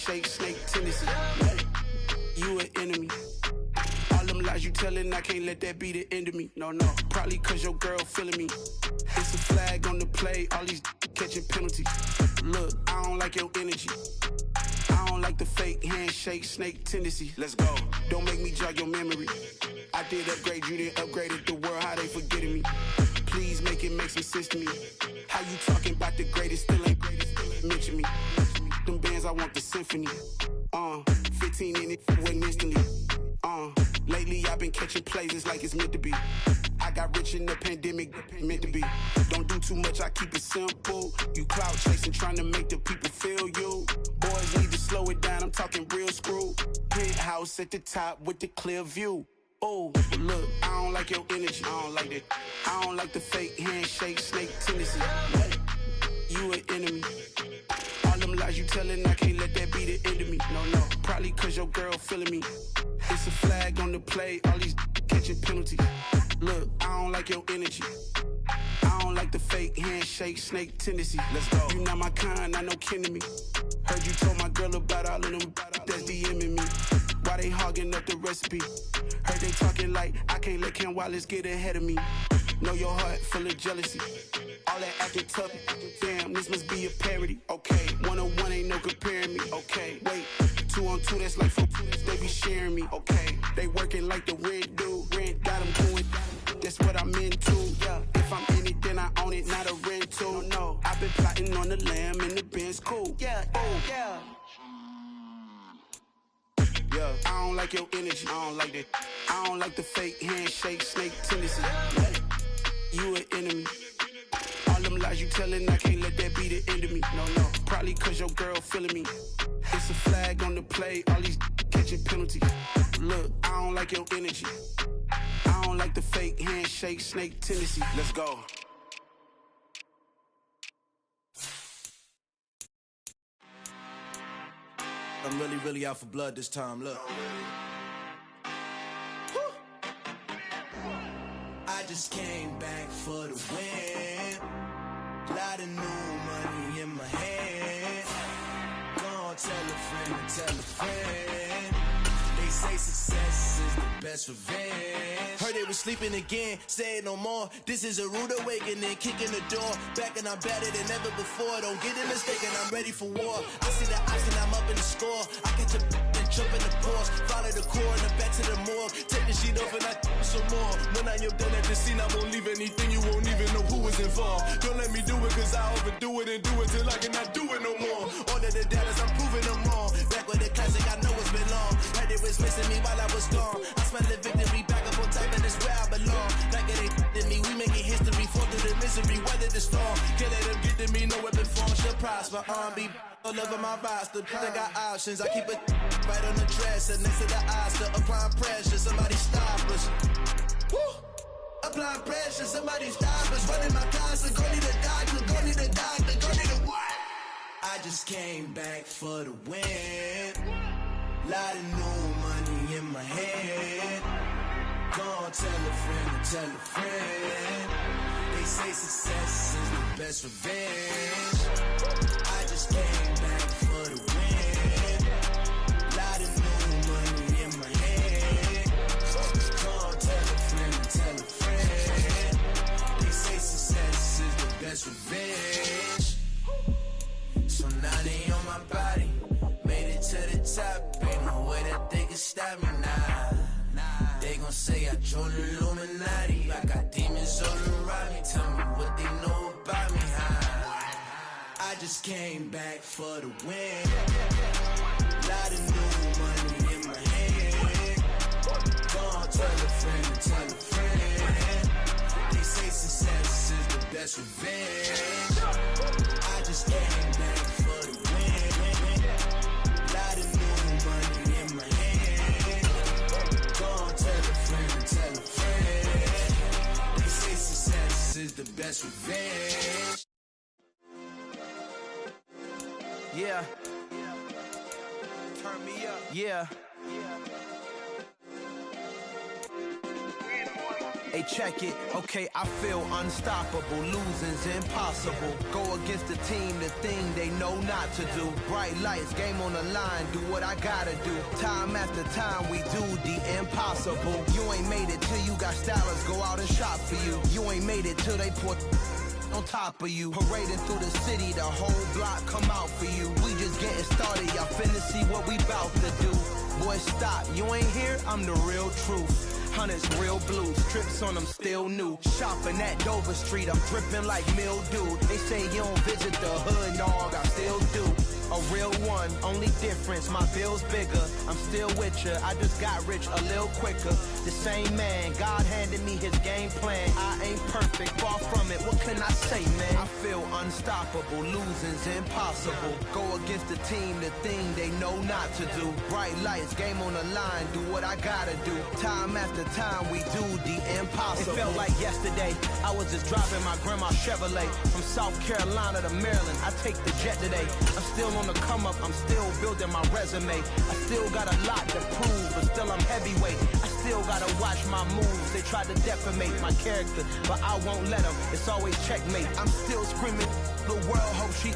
handshake, snake tendency. You an enemy. All them lies you telling, I can't let that be the end of me. No, probably cause your girl feeling me. It's a flag on the play, all these catching penalties. Look, I don't like your energy. I don't like the fake handshake, snake tendency. Let's go. Don't make me jog your memory. I did upgrade you, then upgraded the world, how they forgetting me. Please make it make some sense to me. How you talking about the greatest, still ain't greatest, still ain't mention me. Them bands, I want the symphony. 15 in it, went instantly. Lately I've been catching plays, it's like it's meant to be. I got rich in the pandemic, meant to be. Don't do too much, I keep it simple. You clout chasing, trying to make the people feel you. Boys need to slow it down, I'm talking real screw. Penthouse at the top with the clear view. Oh, look, I don't like your energy, I don't like that. I don't like the fake handshake, snake tendency. You an enemy. All them lies you telling, I can't let that be the end of me. No, probably cause your girl feeling me. It's a flag on the play, all these catching penalties. Look, I don't like your energy. I don't like the fake handshake, snake tendency. Let's go. You not my kind, I know kin to me. Heard you told my girl about all of them that's DMing me. Why they hogging up the recipe? Heard they talking like I can't let Ken Wallace get ahead of me. Know your heart full of jealousy. All that acting tough, damn, this must be a parody. Okay, 1-on-1 ain't no comparing me. Okay, wait, 2-on-2, that's like 4-2, they be sharing me. Okay, they working like the rent dude. Rent got them doing, that's what I'm into. Yeah, if I'm in it, then I own it, not a rental. No, I've been plotting on the lamb and the Benz cool. Yeah, oh, yeah. Yeah, I don't like your energy, I don't like that. I don't like the fake handshake, snake tendency. You an enemy. All them lies you telling, I can't let that be the end of me. No, probably cause your girl feeling me. It's a flag on the play, all these catching penalties. Look, I don't like your energy. I don't like the fake handshake, snake tendency. Let's go. I'm really out for blood this time, look. I just came back for the win. Lot of new money in my hand. Gonna tell a friend and tell a friend. They say success is the best revenge. Heard they was sleeping again, say it no more. This is a rude awakening, kicking the door. Back and I'm better than ever before. Don't get it mistaken, I'm ready for war. I see the option, I'm up in the score. I catch a and jump in the course. Follow the core and the back to the morgue. Take the sheet off and I some more. When I am done at the scene, I won't leave anything. You won't even know who was involved. Don't let me do it cause I overdo it and do it till I cannot do it no more. All of the doubters, I'm proving them wrong. Back with the classic, I know it's been long. Heard it was missing me while I was gone. I smell the victory back up on top and it's where I belong. Like it ain't to me, we making history. Fall through the misery, weather the storm. Can't let them get to me, no weapon form should prosper. Be all over my roster. I got options, I keep it right on the dresser. Next to the Oscar, applying pressure. Somebody stop us. Woo! Applying pressure, somebody stop us. Running my closet, go need a doctor, go need a doctor, go need a what? I just came back for the win. Lot of new money in my head. Gonna tell a friend and tell a friend. They say success is the best revenge. I just came back for the win. Lot of new money in my head. Gonna tell a friend and tell a friend. They say success is the best revenge. So now they on my body. Made it to the top. Ain't no way that they can stop me now. They gon' say I joined the Illuminati. I got demons all around me. Tell me what they know about me, huh? I just came back for the win. Lot of new money in my hand. Gonna tell a friend and tell a friend. They say success is the best revenge. I just came back for the win. Lot of new money in my hand. Tell a friend. They say success is the best revenge. Yeah. Turn me up. Yeah. Hey, check it, okay, I feel unstoppable. Losing's impossible. Go against the team, the thing they know not to do. Bright lights, game on the line, do what I gotta do. Time after time, we do the impossible. You ain't made it till you got stylers go out and shop for you. You ain't made it till they put on top of you. Parading through the city, the whole block come out for you. We just getting started, y'all finna see what we bout to do. Boy, stop, you ain't here, I'm the real truth. Hunters, real blues, strips on them still new. Shopping at Dover Street, I'm dripping like mildew. They say you don't visit the hood, dog, I still do. A real one, only difference, my bill's bigger. I'm still with ya, I just got rich a little quicker. The same man, God handed me his game plan. I ain't perfect, far from it, what can I say, man? I feel unstoppable, losing's impossible. Go against the team, the thing they know not to do. Bright lights, game on the line, do what I gotta do. Time after time, we do the impossible. It felt like yesterday, I was just driving my grandma's Chevrolet. From South Carolina to Maryland, I take the jet today. I'm still on the come up, I'm still building my resume. I still got a lot to prove, but still I'm heavyweight. I still gotta watch my moves. They tried to defamate my character, but I won't let them. It's always checkmate. I'm still screaming, the world hope she.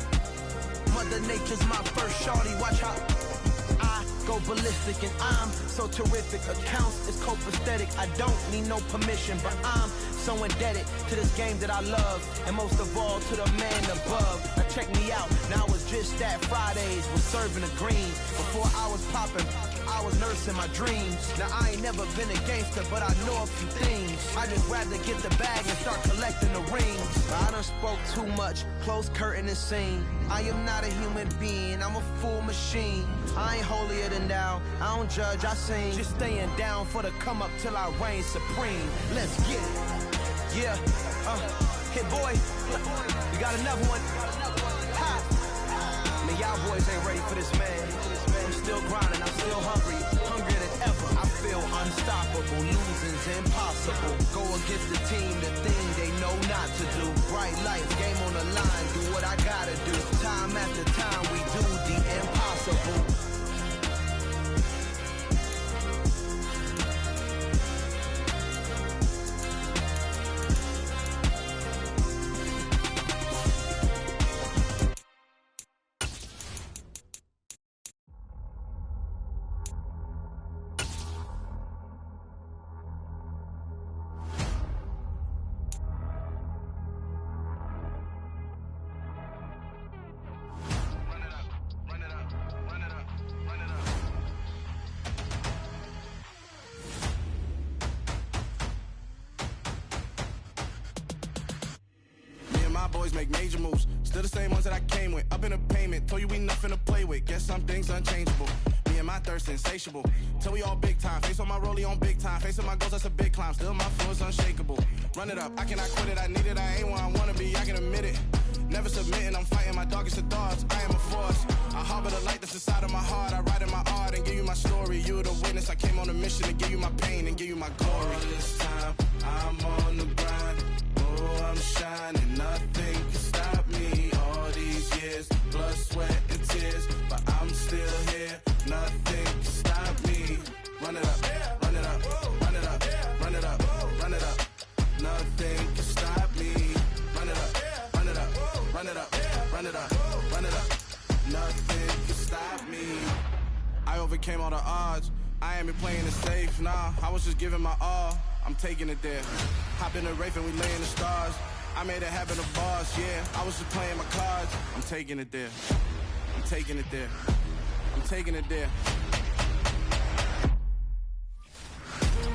Mother Nature's my first shorty, watch how I go ballistic, and I'm so terrific. Accounts is copacetic. I don't need no permission, but I'm so indebted to this game that I love, and most of all to the man above. Now check me out, now it's just that Fridays was serving the greens. Before I was popping, I was nursing my dreams. Now I ain't never been a gangster, but I know a few things. I just rather get the bag and start collecting the rings. I done spoke too much, close curtain and scene. I am not a human being, I'm a full machine. I ain't holier than thou, I don't judge, I sing. Just staying down for the come up till I reign supreme. Let's get it. Yeah, hit boy, we got another one. Ha! Man, y'all boys ain't ready for this, man. I'm still grinding, I'm still hungry, hungrier than ever. I feel unstoppable, losing's impossible. Go against the team, the thing they know not to do. Bright lights, game on the line, do what I gotta do. Time after time, we do the impossible. Boys make major moves, still the same ones that I came with. Up in a payment, told you we nothing to play with. Guess some things unchangeable. Me and my thirst insatiable. Till we all big time. Face on my rollie on big time. Facing my goals, that's a big climb. Still my flow is unshakable. Run it up, I cannot quit it. I need it, I ain't where I wanna be. I can admit it. Never submitting, I'm fighting my darkest of thoughts. I am a force. I harbor the light that's inside of my heart. I write in my art and give you my story. You the witness. I came on a mission to give you my pain and give you my glory. All this time, I'm on the grind. Oh, I'm shining, nothing can stop me. All these years, blood, sweat, and tears, but I'm still here. Nothing can stop me. Run it up, run it up, run it up, run it up, run it up. Nothing can stop me. Run it up, run it up, run it up, run it up, run it up. Nothing can stop me. I overcame all the odds. I ain't been playing it safe, nah. I was just giving my all. I'm taking it there. Hop in the Wraith and we lay in the stars. I made it happen to boss, yeah. I was just playing my cards. I'm taking it there. I'm taking it there. I'm taking it there.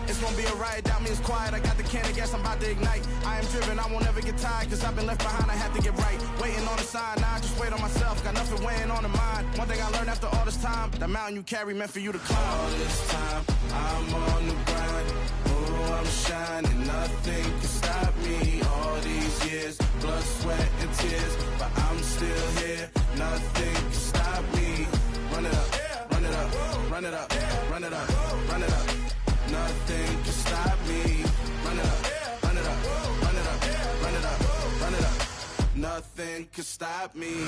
It's gonna be a riot, doubt me it's quiet. I got the can of gas, I'm about to ignite. I am driven, I won't ever get tired, cause I've been left behind, I have to get right. Waiting on the sign, now I just wait on myself. Got nothing weighing on the mind. One thing I learned after all this time, the mountain you carry meant for you to climb. All this time, I'm on the grind. Oh, I'm shining, nothing can stop me. All these years, blood, sweat, and tears, but I'm still here. Nothing can stop me. Run it up, run it up, run it up, run it up, run it up. Nothing can stop me. Run it up, run it up, run it up, run it up, run it up. Nothing can stop me.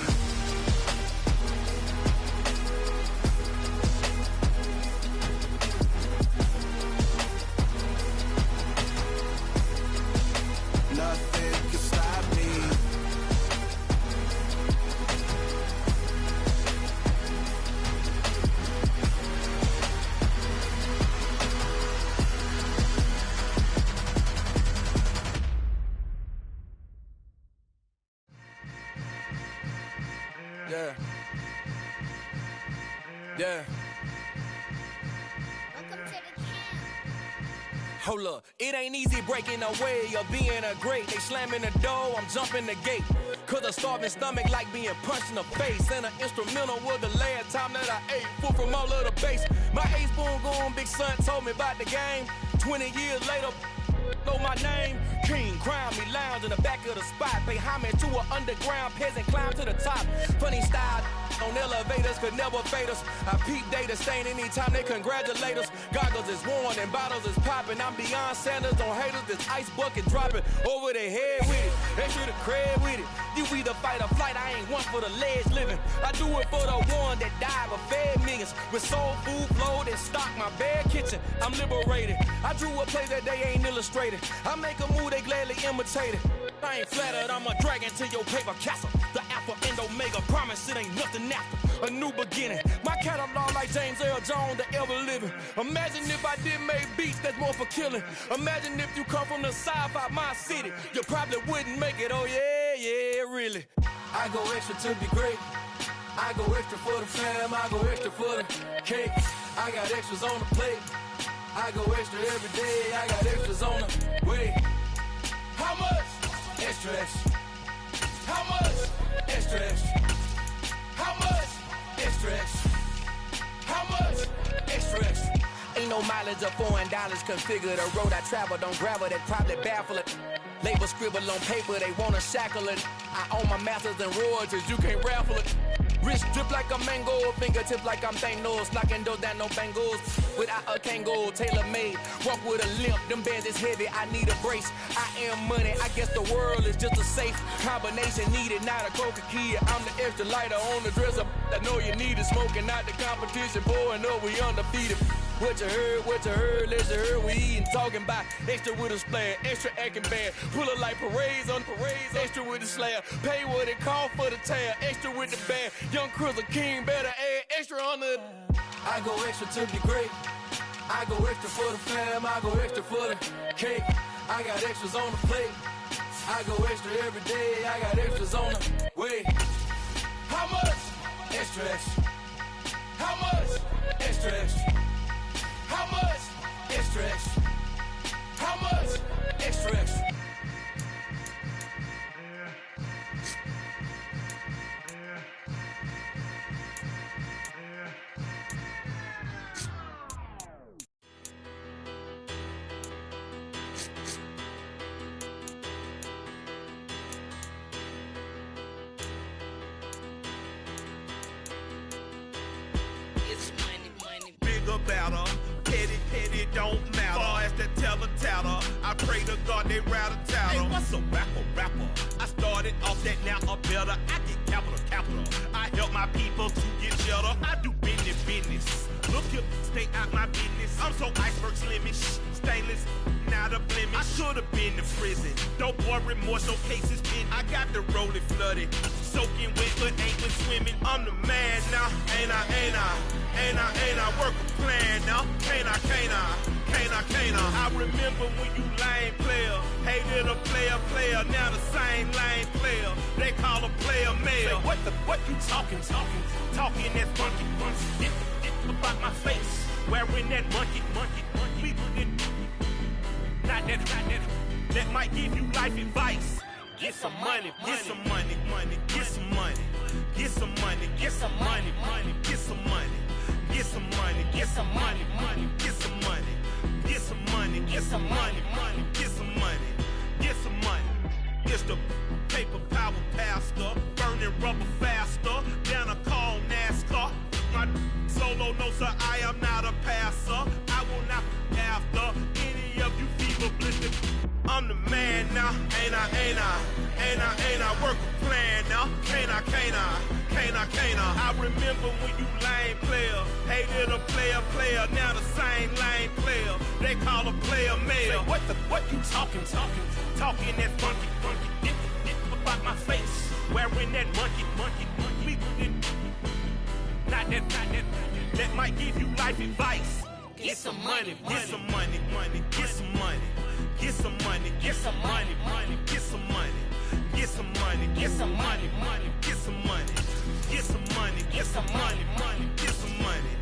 Yeah. Welcome to the camp. Hold up, it ain't easy breaking away or being a great. They slamming the door, I'm jumping the gate. Cause a starving stomach like being punched in the face. And an instrumental was the last time that I ate. Food from all of the bass. My ace boom goon, big son told me about the game. 20 years later, know my name. King, crown me, lounge in the back of the spot. Pay homage to an underground peasant, climb to the top. Funny style on elevators could never fade us. I peep data stain anytime they congratulate us. Goggles is worn and bottles is popping. I'm beyond Sanders on haters, this ice bucket dropping over their head with it. They should have cred with it. You either fight or flight, I ain't one for the ledge living. I do it for the one that died but fed millions. With soul food flowed and stocked my bare kitchen. I'm liberated. I drew a place that they ain't illustrated. I make a move, they gladly imitate it. I ain't flattered, I'm a dragon to your paper castle. The alpha and omega, promise it ain't nothing after. A new beginning. My catalog like James Earl Jones, the ever living. Imagine if I did make beats that's more for killing. Imagine if you come from the sci-fi, my city. You probably wouldn't make it, oh yeah, really. I go extra to be great. I go extra for the fam, I go extra for the cake. I got extras on the plate. I go extra every day, I got extras on the way. How much? Extra, extra. How much? Extra, extra. How much? Extra, extra. How much? Extra, extra. Ain't no mileage of $4 configure the road I travel. Don't gravel that probably baffle it. Label scribble on paper, they wanna shackle it. I own my masters and royalties, you can't raffle it. Wrist drip like a mango, fingertips like I'm Thanos. Knocking those down, no bangles. Without a Kangol, tailor made. Walk with a limp, them bands is heavy, I need a brace. I am money, I guess the world is just a safe combination needed, not a coca key. I'm the extra lighter on the dresser. I know you need it, smoking out the competition, pouring up, we undefeated. What you heard, let you heard, we eatin', talking about extra with a splash, extra acting bad, pull it like parades on parades, extra with the slab, pay what it cost for the tab, extra with the band, young Crizzle King better add extra on the. I go extra to be great. I go extra for the fam, I go extra for the cake. I got extras on the plate. I go extra every day, I got extras on the way. How much? Extra, extra. How much? Extra, extra. How much? Extra, extra. How much? Extra, extra. Better, petty, don't matter. Far as that teller, I pray to God they rattle tattle. Hey, what's a rapper? I started off that, now I'm better. I get capital. I help my people to get shelter. I do business. Look here, stay out my business. I'm so iceberg slimish, stainless, not a blemish. I should've been in prison. Don't boy remorse, no cases been. I got the rolling flooded, soaking wet, but ain't been swimming. I'm the man now, ain't I? Work a plan now, can't I? I remember when you lame player, hated a player, now the same lame player. They call a player male. Say, what you talking that funky. Get about my face, wearing that monkey. We not that. That might give you life advice. Get some money. Get some money. Get some money. Get some money. Get some money. Get some money. Get some money. Get some money. Get some money. Get some money. Get some money. Get some money. Get some money. It's the paper power pastor, burning rubber faster than a call NASCAR. My solo no sir, I am not a passer. I will not after any of you fever blistered. I'm the man now, ain't I? Work a plan now, can't I? I remember when you lame player, hated a player, now the same lame player. They call a player male. Say, what you talking that funky. Get about my face, wearing that monkey. Not that. That might give you life advice. Get some money. Get some money. Get some money. Get some money. Get some money. Get some money. Get some money. Get some money. Get some money. Get some money. Get some money. Get some money.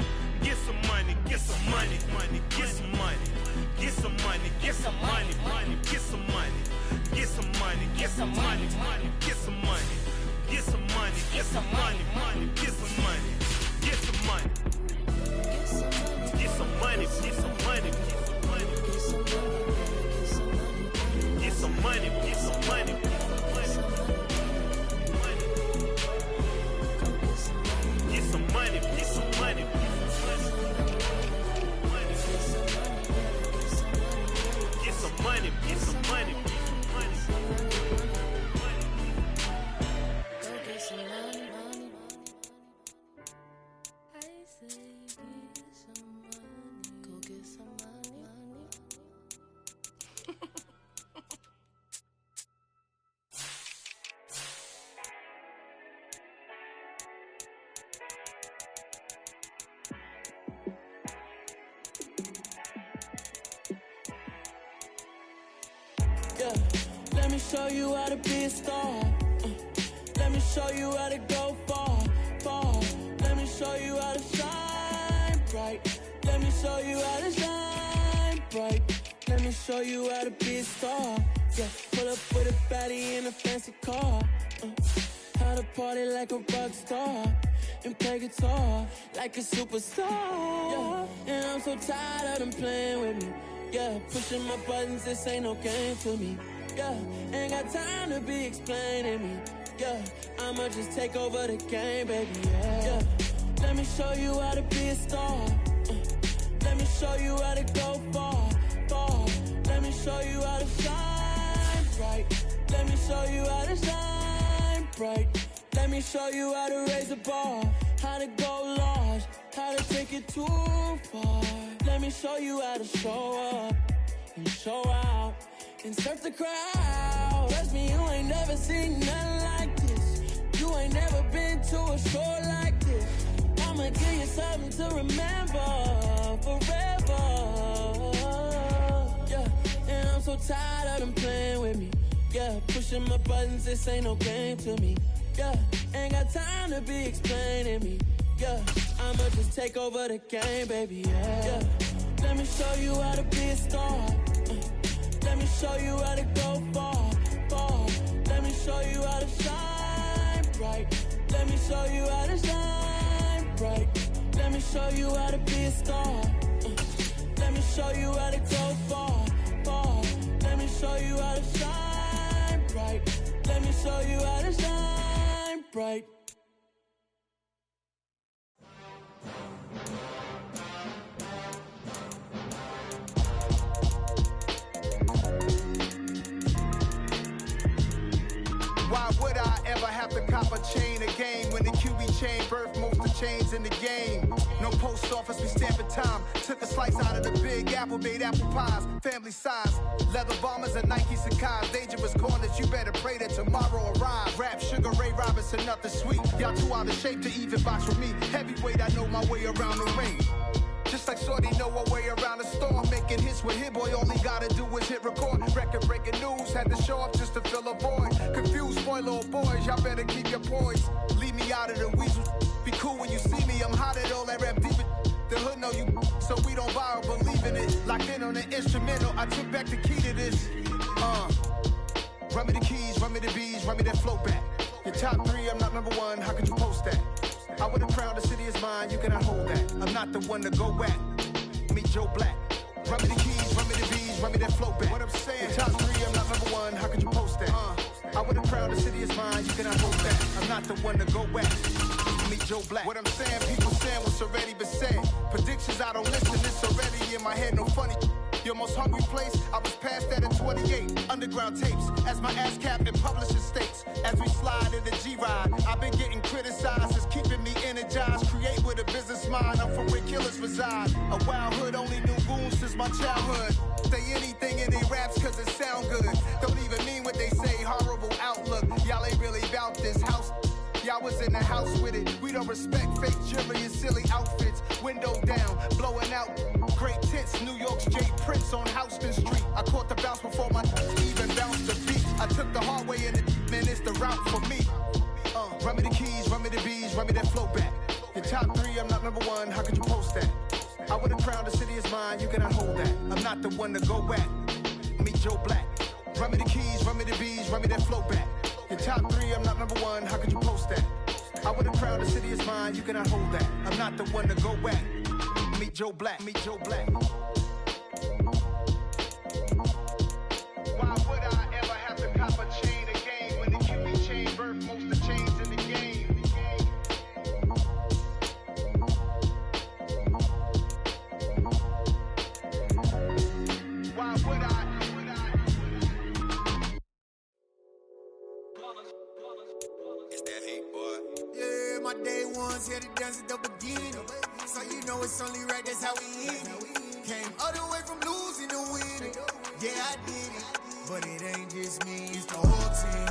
me show you how to be a star. Let me show you how to go far, far. Let me show you how to shine bright. Let me show you how to shine bright. Let me show you how to be a star. Yeah, pull up with a baddie in a fancy car. How to party like a rock star and play guitar like a superstar. Yeah, and I'm so tired of them playing with me. Yeah, pushing my buttons, this ain't no game to me. Yeah, ain't got time to be explaining me. Yeah, I'ma just take over the game, baby. Yeah, let me show you how to be a star. Let me show you how to go far, far. Let me show you how to shine bright. Let me show you how to shine bright. Let me show you how to raise the bar, how to go large, how to take it too far. Let me show you how to show up and show out and surf the crowd. Trust me, you ain't never seen nothing like this. You ain't never been to a show like this. I'ma give you something to remember forever. Yeah, and I'm so tired of them playing with me. Yeah, pushing my buttons, this ain't no game to me. Yeah, ain't got time to be explaining me. Yeah, I'ma just take over the game, baby. Yeah, let me show you how to be a star. Let me show you how to go far, far. Let me show you how to shine bright. Let me show you how to shine bright. Let me show you how to be a star. Let me show you how to go far, far. Let me show you how to shine bright. Let me show you how to shine bright. Why would I ever have to cop a chain again when the QB chain birthed most of chains in the game? No post office, we stamping time. Took a slice out of the big apple, made apple pies, family size. Leather bombers and Nike Sacai's. Dangerous corners, you better pray that tomorrow arrive. Rap, Sugar Ray Robinson, nothing sweet. Y'all too out of shape to even box with me. Heavyweight, I know my way around the ring. Just like Shorty know her way around the storm. Making hits with Hit Boy, all he gotta do is hit record. Record breaking news, had to show up just to fill a void. Confused, spoiled little boys, y'all better keep your poise. Leave me out of the weasels. Be cool when you see me, I'm hot at all that rap deep. The hood know you, so we don't borrow, believe in it. Locked in on the instrumental, I took back the key to this. Run me the keys, run me the bees, run me that flow back. Your top 3, I'm not number 1, how could you post that? I would've crowned the city is mine, you cannot hold that. I'm not the one to go back. Meet Joe Black. Run me the keys, run me the bees, run me that flow back. What I'm saying, your top 3, I'm not number 1, how could you post that? I would've crowned the city is mine, you cannot hold that. I'm not the one to go back. Meet Joe Black. What I'm saying, people saying what's already been said. Predictions, I don't listen, it's already in my head, no funny. Your most hungry place, I was past that at 28. Underground tapes, as my ass capped in publishing states. As we slide in the G-Ride, I've been getting criticized, it's keeping me energized. Create with a business mind, I'm from where killers reside. A wild hood, only knew goons since my childhood. Say anything in they raps cause it sound good. Don't even mean what they say, horrible outlook. Y'all ain't really about this house. Y'all was in the house with it. We don't respect fake jewelry and silly outfits. Window down, blowing out. Great tits, New York's Jay Prince on Houston Street. I caught the bounce before my even bounced the beat. I took the hard way and man, it's the route for me. Run me the keys, run me the bees, run me that flow back. Your top 3, I'm not number 1, how could you post that? I would've crowned the city is mine, you cannot hold that. I'm not the one to go back. Meet Joe Black. Run me the keys, run me the bees, run me that flow back. Your top 3, I'm not number 1, how could you post that? I would've crowned the city is mine, you cannot hold that. I'm not the one to go back. Meet Joe Black, meet Joe Black. Why would I ever have to cop a chain again when the QB chain birthed most of the chains in the game? Why would I? It's that hate, boy. Yeah, my day ones here to dance at the beginning. So you know it's only right, that's how we end it. Came all the way from losing to winning. Yeah, I did it. But it ain't just me, it's the whole team.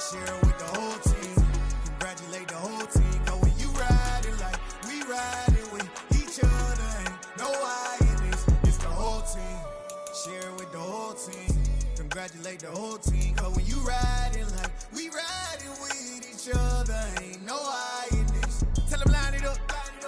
Share it with the whole team. Congratulate the whole team. Cause when you riding like we riding with each other, ain't no I in this. It's the whole team. Share it with the whole team. Congratulate the whole team. Cause when you riding like we riding with each other. Ain't no hiding this. Tell them line it up.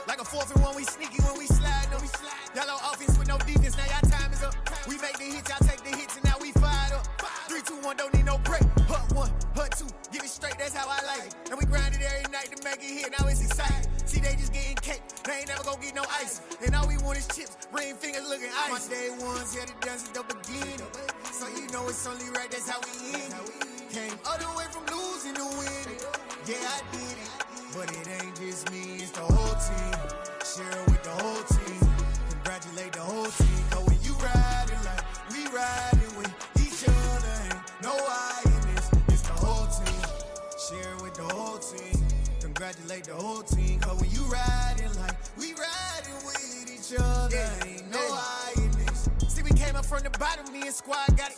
Like a 4th and 1, we sneaky when we slide. No, we slide. Y'all on offense with no defense, now y'all time is up. We make the hits, y'all take the hits, and now we fired up. 3, 2, 1, don't need no break. Hut 1, hut 2, get it straight, that's how I like it. And we grind it every night to make it hit, now it's exciting. See, they just getting cake, they ain't never gonna get no ice. And all we want is chips, ring fingers looking ice. My day ones, yeah, the dance at the beginning. So you know it's only right, that's how we end it. Came all the way from losing to winning. Yeah, I did it, but it ain't just me, it's the whole team. Share with the whole team. Congratulate the whole team. Cause when you riding like we riding with each other, ain't no hiding this. It's the whole team. Share with the whole team. Congratulate the whole team. Cause when you riding like we riding with each other, ain't no hiding this. See, we came up from the bottom, me and squad got it.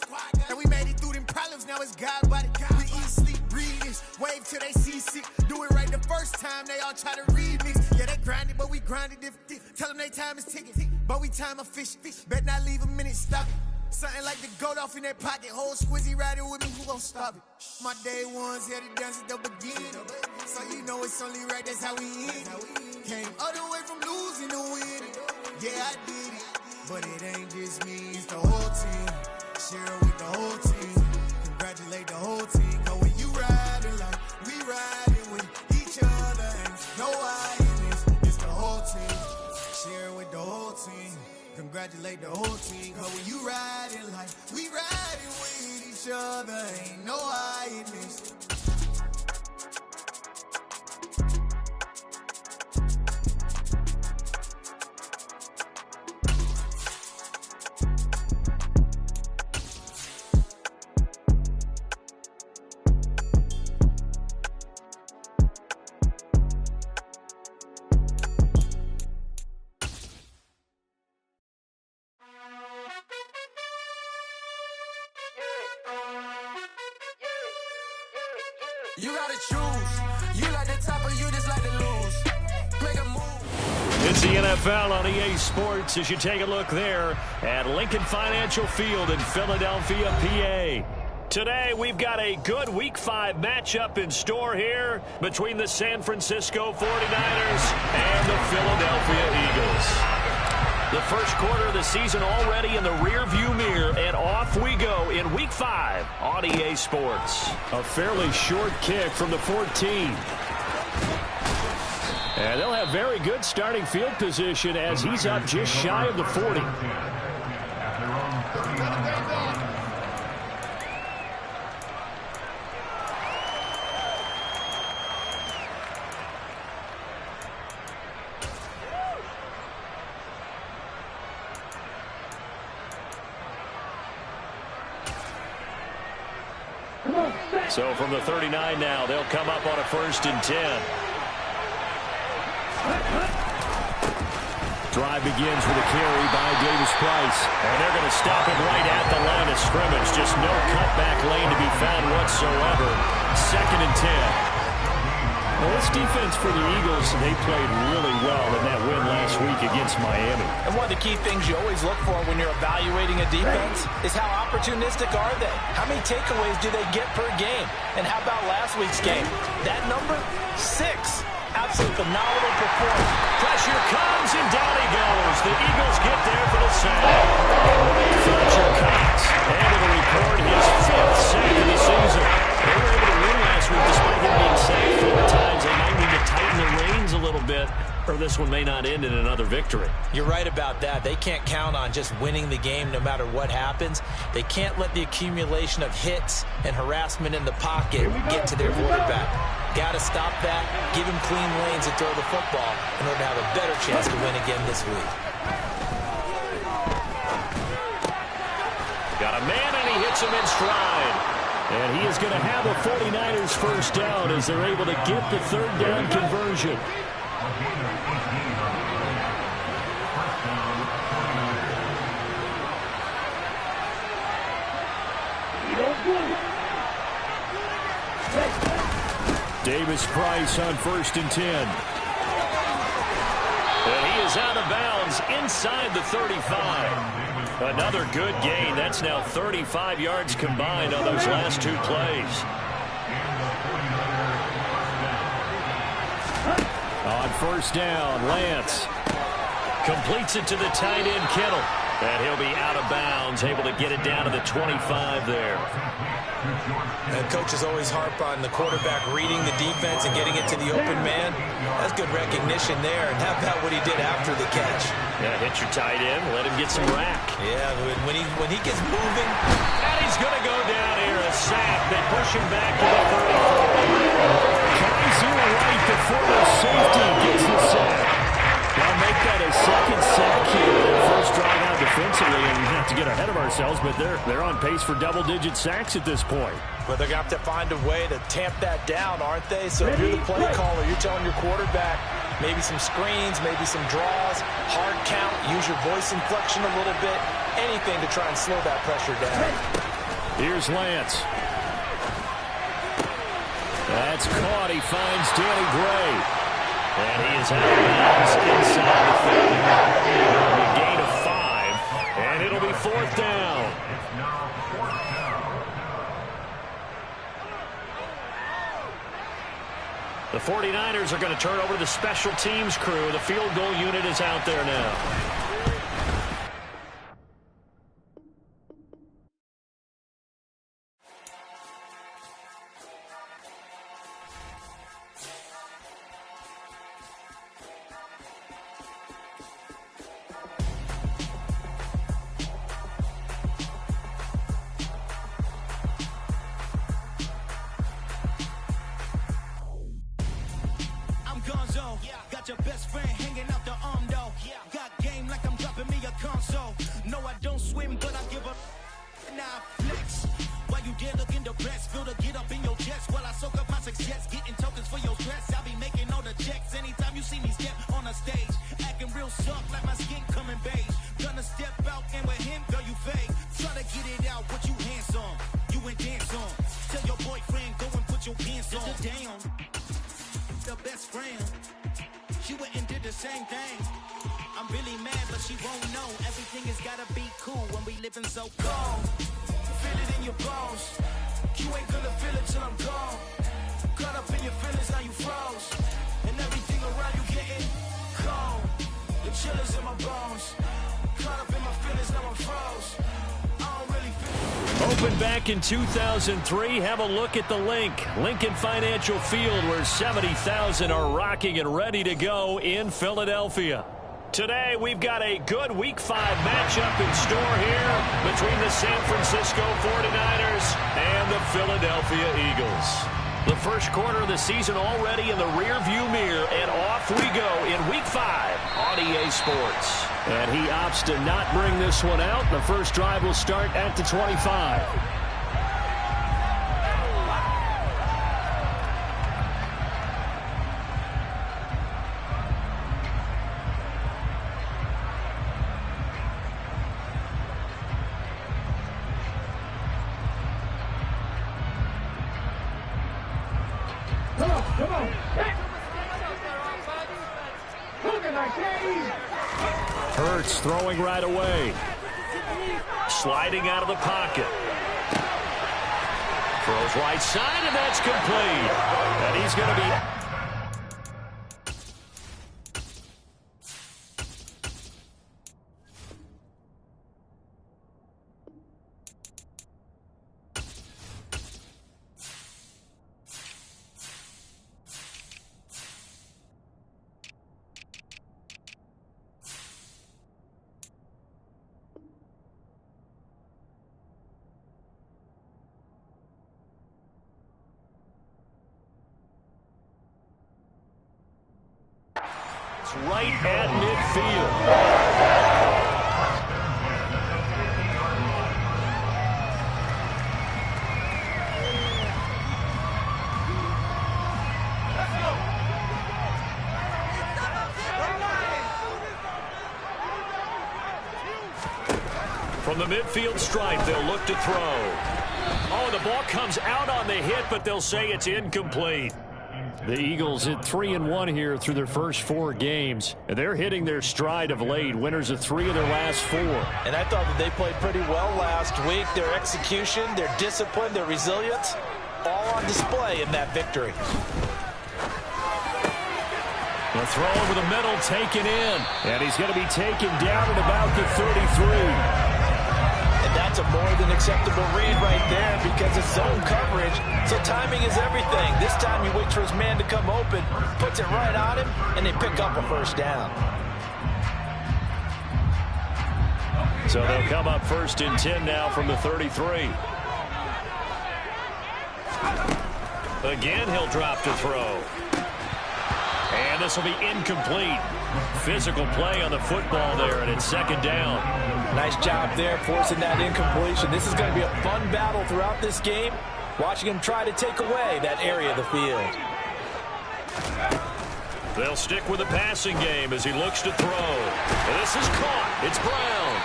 And we made it through them problems, now it's God body. We eat, sleep, breathe this. Wave till they see sick. Do it right the first time, they all try to remix. Yeah, they grinded, but we grinded different. Tell them they time is ticking, but we time a fish. Bet not leave a minute, stop it. Something like the goat off in that pocket. Whole squizzy riding with me, who gon' stop it? My day ones, yeah, the dance at the beginning. So you know it's only right, that's how we end it. Came all the way from losing to winning. Yeah, I did it, but it ain't just me, it's the whole team. Share with the whole team. Congratulate the whole team. Cause when you riding like we riding with each other, ain't no hiding this. It's the whole team. Share with the whole team. Congratulate the whole team. Cause when you riding like we riding with each other, ain't no hiding this. You gotta choose. You like the top or you just like to lose. Make a move. It's the NFL on EA Sports as you take a look there at Lincoln Financial Field in Philadelphia, PA. Today, we've got a good Week 5 matchup in store here between the San Francisco 49ers and the Philadelphia Eagles. The first quarter of the season already in the rear-view mirror, and off we go in Week 5 on EA Sports. A fairly short kick from the 14. And they'll have very good starting field position as he's up just shy of the 40. So from the 39 now, they'll come up on a 1st and 10. Drive begins with a carry by Davis Price. And they're going to stop him right at the line of scrimmage. Just no cutback lane to be found whatsoever. 2nd and 10. Well, this defense for the Eagles, they played really well in that win last week against Miami. And one of the key things you always look for when you're evaluating a defense is how opportunistic are they? How many takeaways do they get per game? And how about last week's game? That number, 6. Absolute phenomenal performance. Pressure comes, and down he goes. The Eagles get there for the sack. Fletcher Cox able to record his 5th sack of the season. They were able to win last week despite him being sacked 4 times. They might need to tighten the reins a little bit, or this one may not end in another victory. You're right about that. They can't count on just winning the game no matter what happens. They can't let the accumulation of hits and harassment in the pocket get to their quarterback. Got to stop that, give him clean lanes to throw the football in order to have a better chance to win again this week. Got a man, and he hits him in stride. And he is going to have a 49ers first down as they're able to get the 3rd down conversion. Davis Price on 1st and 10. And he is is out of bounds inside the 35. Another good gain. That's now 35 yards combined on those last two plays. On first down, Lance completes it to the tight end, Kittle. And he'll be out of bounds, able to get it down to the 25 there. And coaches always harp on the quarterback reading the defense and getting it to the open man. That's good recognition there. And how about what he did after the catch? Yeah, hit your tight end, let him get some rack. Yeah, when he gets moving. And he's going to go down here, a sack. They push him back to the 34. Kaiser White, the former safety, gets the sack. Now make that a second sack here. Their first drive out defensively, and we have to get ahead of ourselves, but they're on pace for double-digit sacks at this point. But they're going to have to find a way to tamp that down, aren't they? So if you're the play caller, you're telling your quarterback maybe some screens, maybe some draws, hard count, use your voice inflection a little bit, anything to try and slow that pressure down. Here's Lance. That's caught. He finds Danny Gray. And he is out of bounds inside the 30. A gain of 5, and it'll be fourth down. The 49ers are going to turn over to the special teams crew. The field goal unit is out there now. Got your best friend hanging out the arm though. Got game like I'm dropping me a console. No, I don't swim, but I give up. Nah, flex. Why you dare look in the press? Feel to get up in your chest while I soak up my success. Getting tokens for your stress. I'll be making all the checks anytime you see me step on a stage. Acting real soft like my skin coming beige. Gonna step out and with him, girl, you fake. Try to get it out, what you handsome. You ain't dance on. Tell your boyfriend, go and put your pants on. Down. The best friend. She went and did the same thing. I'm really mad, but she won't know. Everything has gotta be cool when we living so cold. Feel it in your bones. You ain't gonna feel it till I'm gone. Caught up in your feelings, now you froze. And everything around you getting cold. The chillers in my bones. Caught up in my feelings, now I'm froze. Opened back in 2003. Have a look at the link. Lincoln Financial Field, where 70,000 are rocking and ready to go in Philadelphia. Today, we've got a good Week 5 matchup in store here between the San Francisco 49ers and the Philadelphia Eagles. The first quarter of the season already in the rearview mirror, and off we go in Week 5 on EA Sports. And he opts to not bring this one out. The first drive will start at the 25. Come on. Hurts throwing right away. Sliding out of the pocket. Throws right side, and that's complete. And he's going to be... right at midfield. From the midfield stripe, they'll look to throw. Oh, the ball comes out on the hit, but they'll say it's incomplete. The Eagles at 3-1 here through their first 4 games. And they're hitting their stride of late. Winners of 3 of their last 4. And I thought that they played pretty well last week. Their execution, their discipline, their resilience, all on display in that victory. The throw over the middle, taken in. And he's going to be taken down at about the 33. That's a more than acceptable read right there because it's zone coverage, so timing is everything. This time you wait for his man to come open, puts it right on him, and they pick up a first down. So they'll come up 1st and 10 now from the 33. Again, he'll drop to throw. And this will be incomplete. Physical play on the football there, and it's 2nd down. Nice job there forcing that incompletion. This is going to be a fun battle throughout this game, watching him try to take away that area of the field. They'll stick with the passing game as he looks to throw. And this is caught. It's Brown.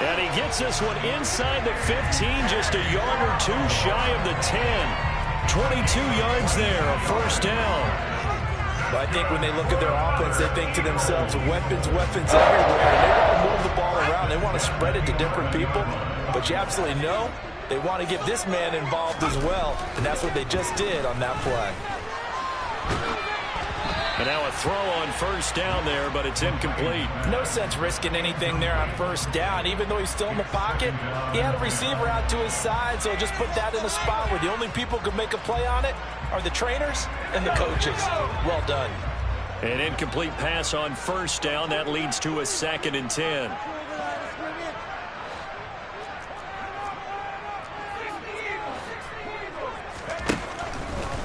And he gets this one inside the 15, just a yard or 2 shy of the 10. 22 yards there, a first down. But I think when they look at their offense, they think to themselves, weapons, weapons everywhere. And they want to move the ball around. They want to spread it to different people. But you absolutely know they want to get this man involved as well. And that's what they just did on that play. And now a throw on first down there, but it's incomplete. No sense risking anything there on first down. Even though he's still in the pocket, he had a receiver out to his side, so just put that in a spot where the only people who can make a play on it are the trainers and the coaches. Well done. An incomplete pass on first down. That leads to a 2nd and 10.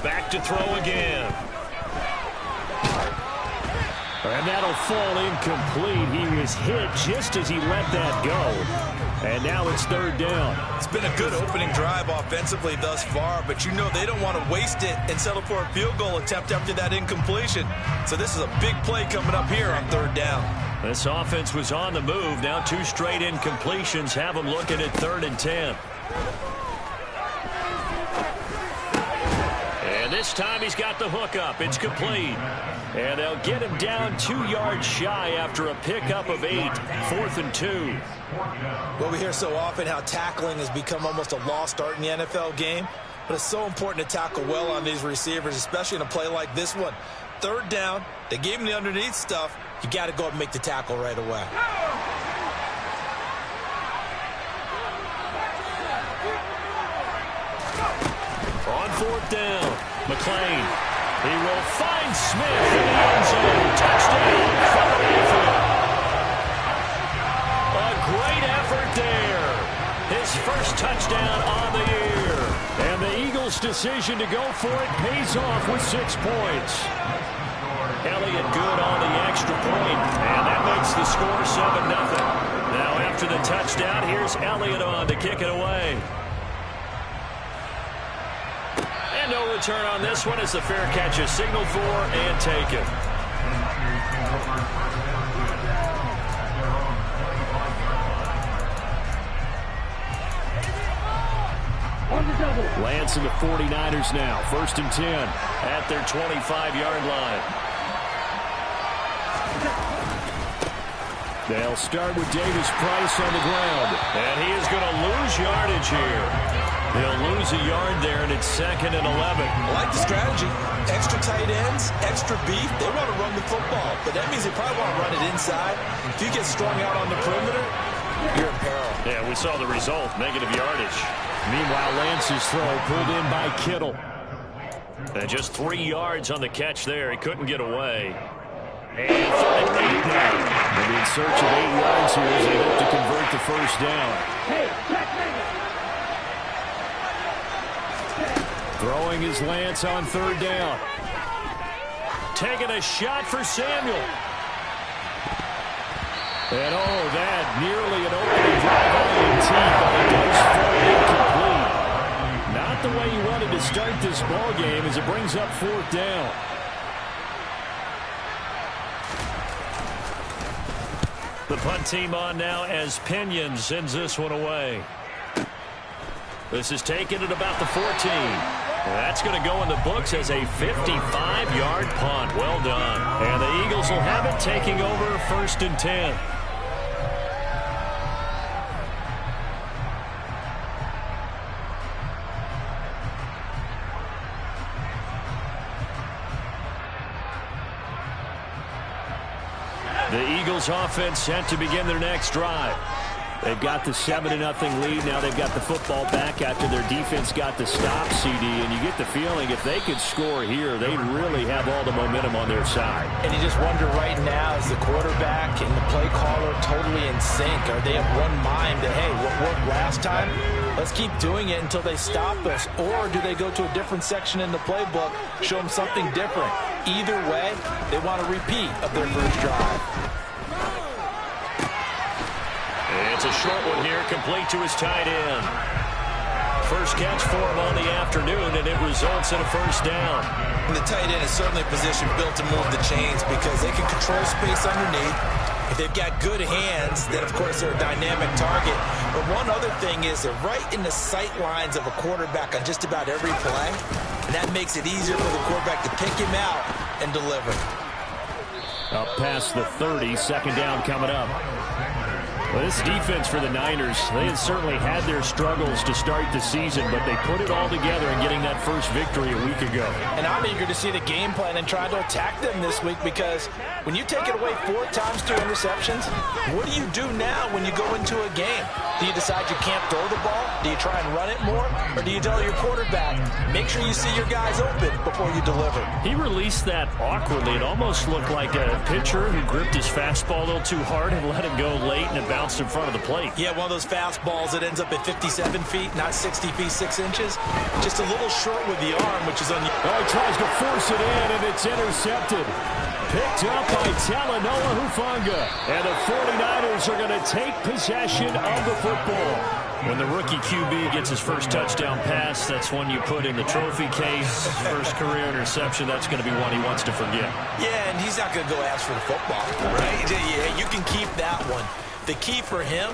Back to throw again. And that'll fall incomplete. He was hit just as he let that go. And now it's 3rd down. It's been a good opening drive offensively thus far, but you know they don't want to waste it and settle for a field goal attempt after that incompletion. So this is a big play coming up here on 3rd down. This offense was on the move. Now 2 straight incompletions have them looking at 3rd and 10. And this time he's got the hook up. It's complete. And they'll get him down 2 yards shy after a pickup of 8. 4th and 2. Well, we hear so often how tackling has become almost a lost art in the NFL game. But it's so important to tackle well on these receivers, especially in a play like this one. 3rd down, they gave him the underneath stuff. You got to go up and make the tackle right away. On 4th down, McLean. He will find Smith in the end zone. Touchdown from Mayfield. A great effort there. His first touchdown on the year. And the Eagles' decision to go for it pays off with 6 points. Elliott good on the extra point, and that makes the score 7-0. Now after the touchdown, here's Elliott on to kick it away. And no return on this one as the fair catch is signaled for and taken. Lance and the 49ers now. 1st and 10 at their 25-yard line. They'll start with Davis Price on the ground. And he is going to lose yardage here. He'll lose a yard there, and it's 2nd and 11. I like the strategy. Extra tight ends, extra beef. They want to run the football, but that means they probably want to run it inside. If you get strung out on the perimeter, you're in peril. Yeah, we saw the result, negative yardage. Meanwhile, Lance's throw pulled in by Kittle. And just 3 yards on the catch there. He couldn't get away. And 3rd and 8 now. They'll be in search of 8 yards here as they hope to convert the first down. Throwing is Lance on 3rd down. Taking a shot for Samuel. And oh, that nearly an opening drive INT, but it does fall incomplete. Not the way you wanted to start this ball game as it brings up 4th down. The punt team on now as Pinion sends this one away. This is taken at about the 14. That's going to go in the books as a 55-yard punt. Well done. And the Eagles will have it, taking over 1st and 10. The Eagles offense set to begin their next drive. They've got the 7-0 lead. Now they've got the football back after their defense got the stop, CD. And you get the feeling if they could score here, they'd really have all the momentum on their side. And you just wonder right now, is the quarterback and the play caller totally in sync? Are they of one mind that, hey, what worked last time? Let's keep doing it until they stop us. Or do they go to a different section in the playbook, show them something different? Either way, they want a repeat of their first drive. It's a short one here, complete to his tight end. First catch for him on the afternoon, and it results in a first down. And the tight end is certainly a position built to move the chains because they can control space underneath. If they've got good hands, then, of course, they're a dynamic target. But one other thing is they're right in the sight lines of a quarterback on just about every play, and that makes it easier for the quarterback to pick him out and deliver. Up past the 30, second down coming up. Well, this defense for the Niners, they had certainly had their struggles to start the season, but they put it all together in getting that first victory a week ago. And I'm eager to see the game plan and try to attack them this week because when you take it away 4 times 2 interceptions, what do you do now when you go into a game? Do you decide you can't throw the ball? Do you try and run it more? Or do you tell your quarterback, make sure you see your guys open before you deliver? He released that awkwardly. It almost looked like a pitcher who gripped his fastball a little too hard and let it go late, and it bounced in front of the plate. Yeah, one of those fastballs that ends up at 57 feet, not 60 feet, 6 inches. Just a little short with the arm, which is unusual. Oh, he tries to force it in, and it's intercepted. Picked up by Talanoa Hufanga. And the 49ers are going to take possession of the football. When the rookie QB gets his first touchdown pass, that's one you put in the trophy case. First career interception, that's going to be one he wants to forget. Yeah, and he's not going to go ask for the football, right? Yeah, you can keep that one. The key for him,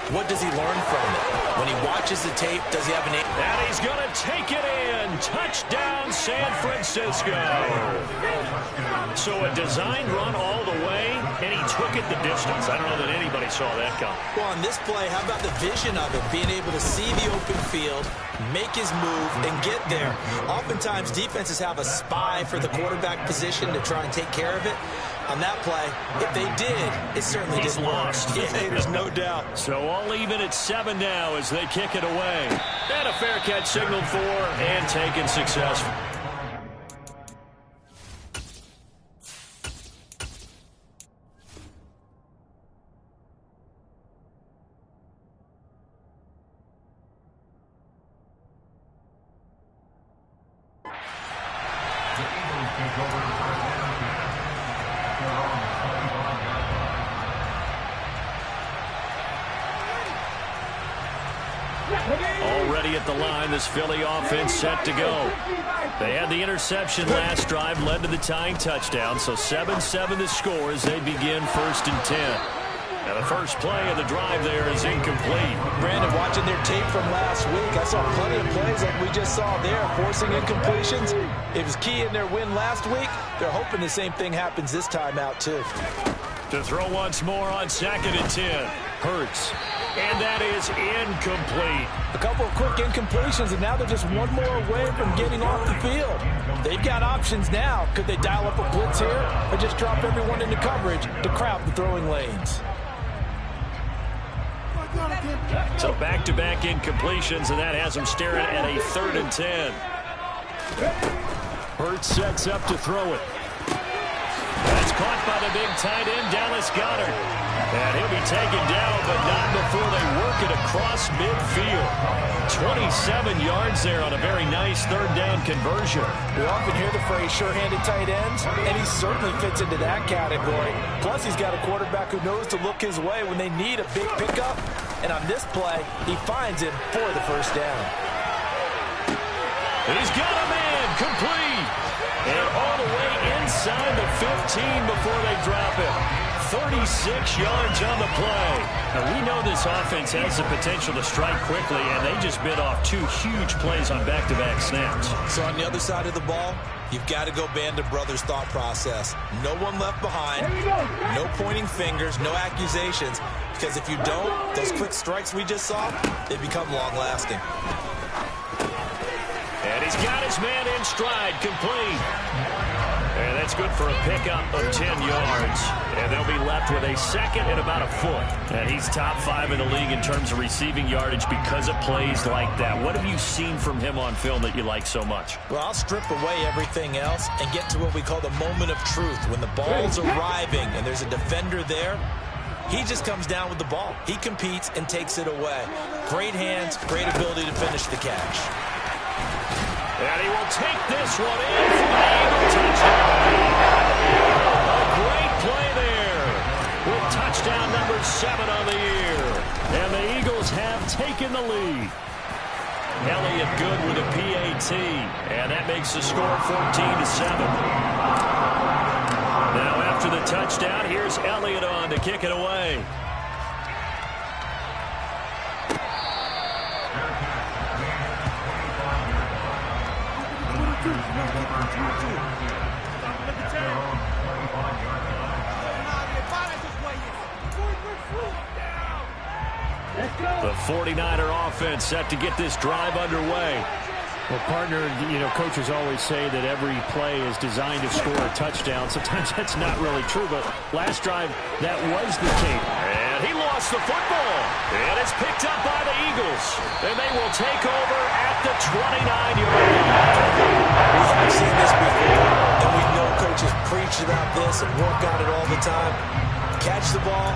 what does he learn from it? When he watches the tape, does he have an... And he's going to take it in. Touchdown, San Francisco. So a design run all the way, and he took it the distance. I don't know that anybody saw that come. Well, on this play, how about the vision of it? Being able to see the open field, make his move, and get there. Oftentimes, defenses have a spy for the quarterback position to try and take care of it. On that play, if they did, it certainly didn't work. Yeah, there's no doubt. So all even at 7 now as they kick it away. And a fair catch signaled for and taken successful. Already at the line, this Philly offense set to go. They had the interception last drive, led to the tying touchdown, so 7-7 the score as they begin 1st and 10. Now the first play of the drive there is incomplete. Brandon, watching their tape from last week, I saw plenty of plays like we just saw there, forcing incompletions. It was key in their win last week. They're hoping the same thing happens this time out, too. To throw once more on 2nd and 10. Hurts. And that is incomplete. A couple of quick incompletions, and now they're just one more away from getting off the field. They've got options now. Could they dial up a blitz here or just drop everyone into coverage to crowd the throwing lanes? So back-to-back incompletions, and that has them staring at a 3rd and 10. Hurts sets up to throw it. That's caught by the big tight end, Dallas Goedert. And he'll be taken down, but not before they work it across midfield. 27 yards there on a very nice 3rd down conversion. We often hear the phrase sure-handed tight ends, and he certainly fits into that category. Plus, he's got a quarterback who knows to look his way when they need a big pickup. And on this play, he finds him for the 1st down. He's got a man, complete. And all the way inside the 15 before they drop it. 36 yards on the play. Now, we know this offense has the potential to strike quickly, and they just bit off 2 huge plays on back-to-back snaps. So on the other side of the ball, you've got to go Band of Brothers thought process. No one left behind, no pointing fingers, no accusations, because if you don't, those quick strikes we just saw, they become long-lasting. And he's got his man in stride, complete. And that's good for a pickup of 10 yards. And they'll be left with a second and about a foot. And he's top 5 in the league in terms of receiving yardage because of plays like that. What have you seen from him on film that you like so much? Well, I'll strip away everything else and get to what we call the moment of truth. When the ball's arriving and there's a defender there, he just comes down with the ball. He competes and takes it away. Great hands, great ability to finish the catch. And he will take this one in for the Eagle touchdown. A great play there with touchdown number 7 on the year. And the Eagles have taken the lead. Elliott Good with a PAT. And that makes the score 14-7. Now after the touchdown, here's Elliott on to kick it away. The 49er offense set to get this drive underway. Well, partner, coaches always say that every play is designed to score a touchdown. Sometimes that's not really true, but last drive, that was the case. And he lost the football. And it's picked up by the Eagles. And they will take over at the 29-yard line. We have seen this before, and we know coaches preach about this and work on it all the time. Catch the ball.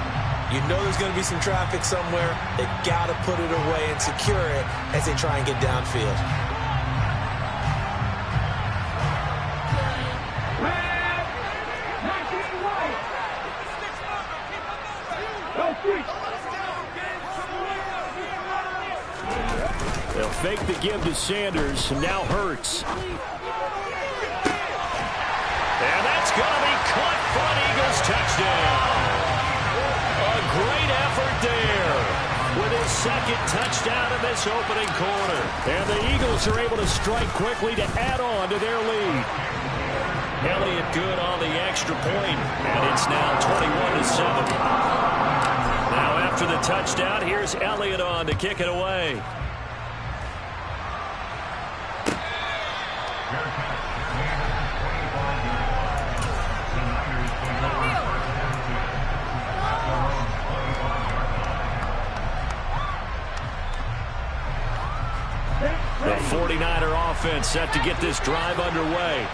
You know there's going to be some traffic somewhere. They got to put it away and secure it as they try and get downfield. They'll fake the give to Sanders, and now Hurts. And that's going to be caught for an Eagles touchdown. A great effort there with his second touchdown in this opening quarter. And the Eagles are able to strike quickly to add on to their lead. Elliott Good on the extra point, and it's now 21-7. Now after the touchdown, here's Elliott on to kick it away. The 49er offense set to get this drive underway.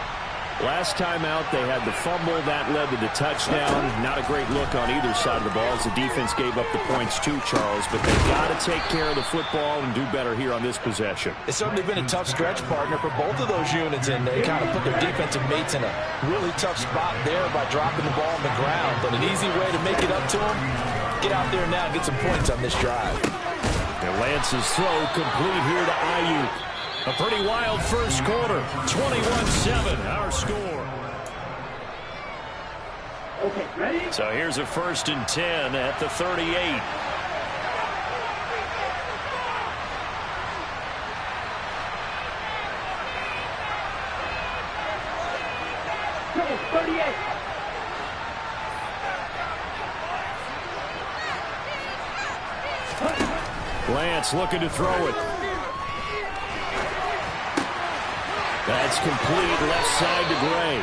Last time out, they had the fumble. That led to the touchdown. Not a great look on either side of the ball as the defense gave up the points too, Charles. But they've got to take care of the football and do better here on this possession. It's certainly been a tough stretch, partner, for both of those units, and they kind of put their defensive mates in a really tough spot there by dropping the ball on the ground. But an easy way to make it up to them, get out there now and get some points on this drive. And Lance's throw complete here to Ayuk. A pretty wild first quarter. 21-7, our score. Okay, ready? So here's a 1st and 10 at the 38. Go, 38. Lance looking to throw it. That's complete left side to Gray.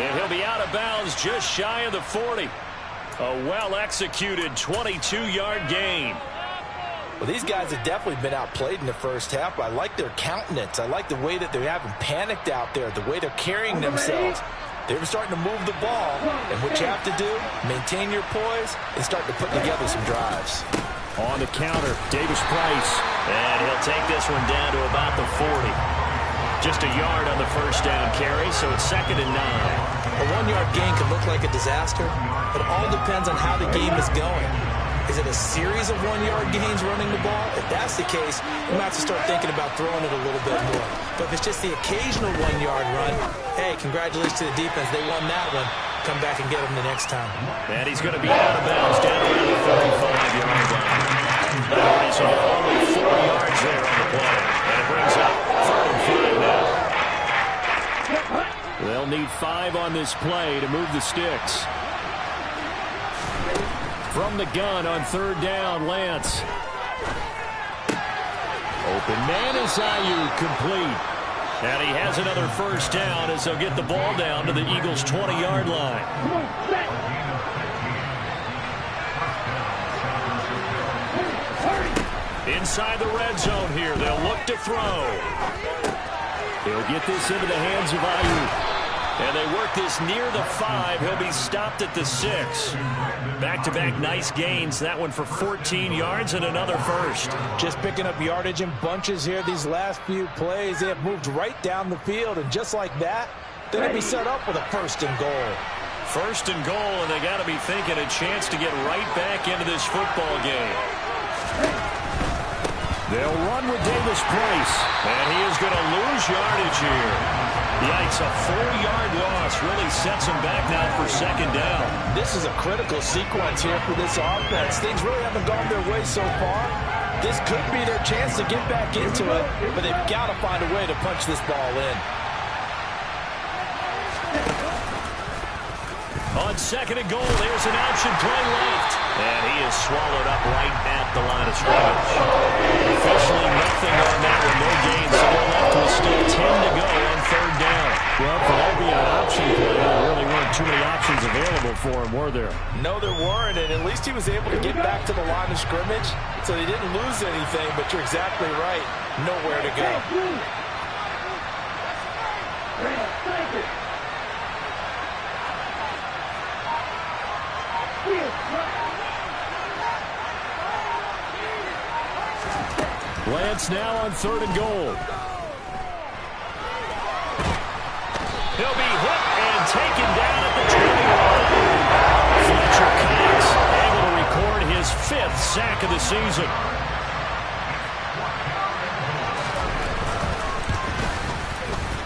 And he'll be out of bounds just shy of the 40. A well-executed 22-yard gain. Well, these guys have definitely been outplayed in the first half. I like their countenance. I like the way that they haven't panicked out there, the way they're carrying themselves. They're starting to move the ball. And what you have to do, maintain your poise and start to put together some drives. On the counter, Davis Price. And he'll take this one down to about the 40. Just a yard on the first down carry, so it's 2nd and 9. A 1-yard gain can look like a disaster, but it all depends on how the game is going. Is it a series of 1-yard gains running the ball? If that's the case, you might have to start thinking about throwing it a little bit more. But if it's just the occasional 1-yard run, hey, congratulations to the defense. They won that one. come back and get him the next time. And he's going to be out of bounds down around the 35-yard line. He's only 4 yards there on the play. And it brings up 3rd and 5 now. They'll need 5 on this play to move the sticks. From the gun on 3rd down, Lance. Open man is Ayuk, complete. And he has another 1st down as they'll get the ball down to the Eagles' 20-yard line. Inside the red zone here, they'll look to throw. He'll get this into the hands of Ayuk. And they work this near the 5. He'll be stopped at the 6. Back-to-back nice gains. That one for 14 yards and another 1st. Just picking up yardage in bunches here these last few plays. They have moved right down the field, and just like that, they're going to be set up with a 1st and goal. 1st and goal, and they got to be thinking a chance to get right back into this football game. They'll run with Davis Price, and he is going to lose yardage here. Yikes, a 4-yard loss really sets him back now for 2nd down. This is a critical sequence here for this offense. Things really haven't gone their way so far. This could be their chance to get back into it, but they've got to find a way to punch this ball in. On 2nd and goal, there's an option play left. And he is swallowed up right at the line of scrimmage. Officially nothing on that one, no gains. So they're left with still 10 to go on 3rd down. Well, for that being an option play, there really weren't too many options available for him, were there? No, there weren't, and at least he was able to get back to the line of scrimmage, so they didn't lose anything, but you're exactly right. Nowhere to go. Lance now on 3rd and goal. He'll be hit and taken down at the 20 line. Fletcher Cox able to record his 5th sack of the season.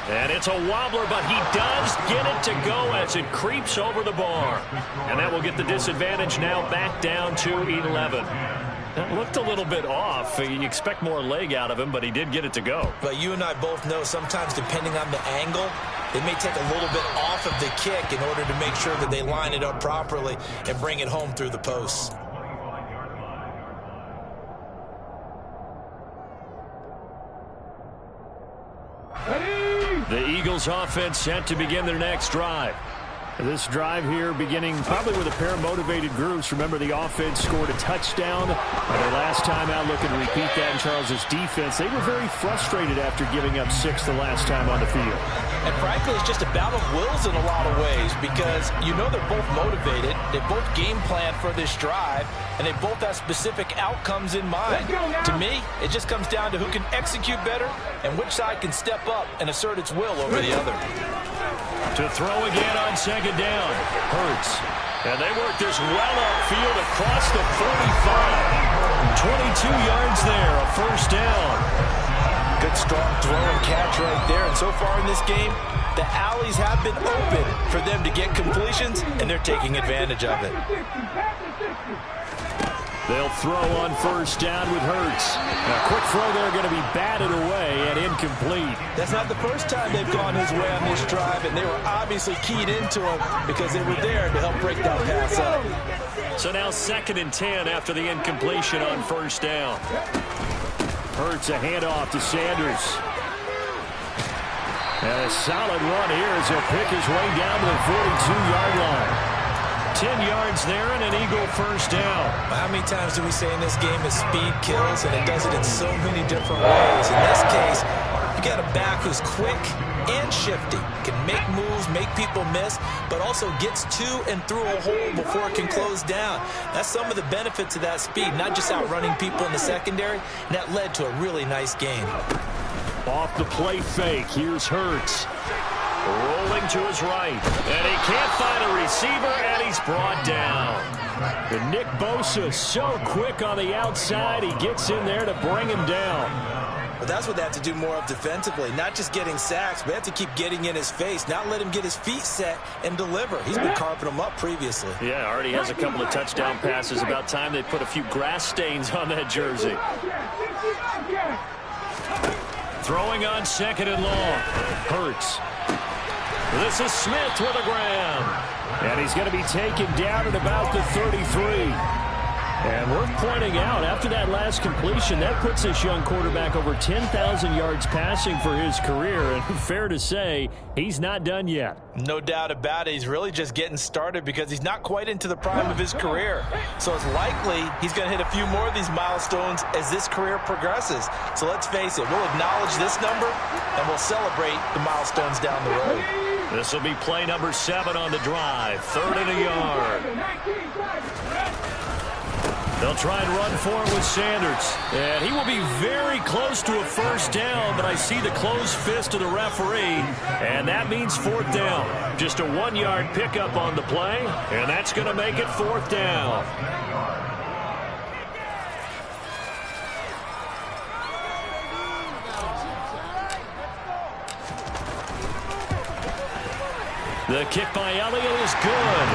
And it's a wobbler, but he does get it to go as it creeps over the bar. And that will get the disadvantage now back down to 11. That looked a little bit off. You expect more leg out of him, but he did get it to go. But you and I both know sometimes depending on the angle, they may take a little bit off of the kick in order to make sure that they line it up properly and bring it home through the posts. The Eagles offense set to begin their next drive. This drive here beginning probably with a pair of motivated groups. Remember, the offense scored a touchdown. Their last time out, looking to repeat that in Charles's defense. They were very frustrated after giving up 6 the last time on the field. And frankly, it's just a battle of wills in a lot of ways because you know they're both motivated. They both game plan for this drive, and they both have specific outcomes in mind. To me, it just comes down to who can execute better and which side can step up and assert its will over the other. To throw again on 2nd down. Hurts. And they work this well upfield across the 45. 22 yards there, a 1st down. Good strong throw and catch right there. And so far in this game, the alleys have been open for them to get completions, and they're taking advantage of it. They'll throw on 1st down with Hurts. A quick throw there going to be batted away and incomplete. That's not the first time they've gone his way on this drive, and they were obviously keyed into him because they were there to help break that pass up. So now 2nd and 10 after the incompletion on 1st down. Hurts a handoff to Sanders. And a solid run here as he'll pick his way down to the 42-yard line. 10 yards there and an Eagle 1st down. How many times do we say in this game that speed kills, and it does it in so many different ways? In this case, you got a back who's quick and shifty, can make moves, make people miss, but also gets to and through a hole before it can close down. That's some of the benefits of that speed, not just outrunning people in the secondary, and that led to a really nice game. Off the play fake, here's Hurts. Rolling to his right, and he can't find a receiver, and he's brought down. And Nick Bosa so quick on the outside, he gets in there to bring him down. But that's what they have to do more of defensively, not just getting sacks, but they have to keep getting in his face, not let him get his feet set and deliver. He's been carving them up previously. Yeah, already has a couple of touchdown passes. About time they put a few grass stains on that jersey. Throwing on 2nd and long. Hurts. This is Smith with a grab. And he's going to be taken down at about the 33. And worth pointing out, after that last completion, that puts this young quarterback over 10,000 yards passing for his career. And fair to say, he's not done yet. No doubt about it. He's really just getting started because he's not quite into the prime of his career. So it's likely he's going to hit a few more of these milestones as this career progresses. So let's face it, we'll acknowledge this number and we'll celebrate the milestones down the road. This will be play number 7 on the drive. 3rd and a yard. They'll try and run for him with Sanders. And he will be very close to a first down, but I see the closed fist of the referee, and that means 4th down. Just a 1-yard pickup on the play, and that's going to make it 4th down. The kick by Elliott is good.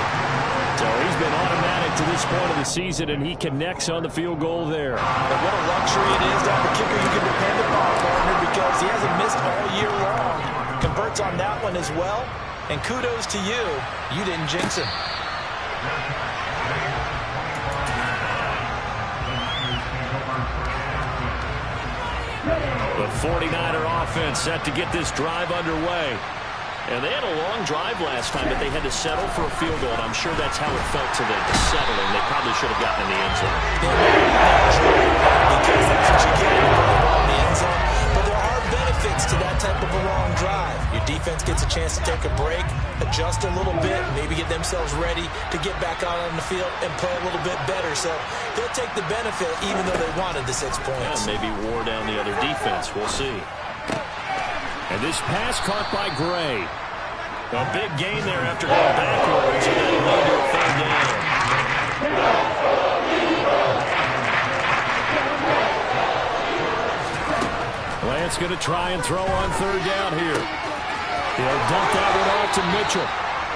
So he's been automatic to this point of the season, and he connects on the field goal there. But what a luxury it is to have a kicker you can depend upon, partner, because he hasn't missed all year long. Converts on that one as well, and kudos to you. You didn't jinx him. The 49er offense set to get this drive underway. And they had a long drive last time, but they had to settle for a field goal. And I'm sure that's how it felt to them, settling. They probably should have gotten in the end zone. Because that's what you get in the end zone. But there are benefits to that type of a long drive. Your defense gets a chance to take a break, adjust a little bit, maybe get themselves ready to get back out on the field and play a little bit better. So they'll take the benefit even though they wanted the 6 points. Yeah, maybe wore down the other defense. We'll see. And this pass caught by Gray. A big gain there after going backwards, and then led to a 3rd down. Lance going to try and throw on 3rd down here. He'll dump that one off to Mitchell.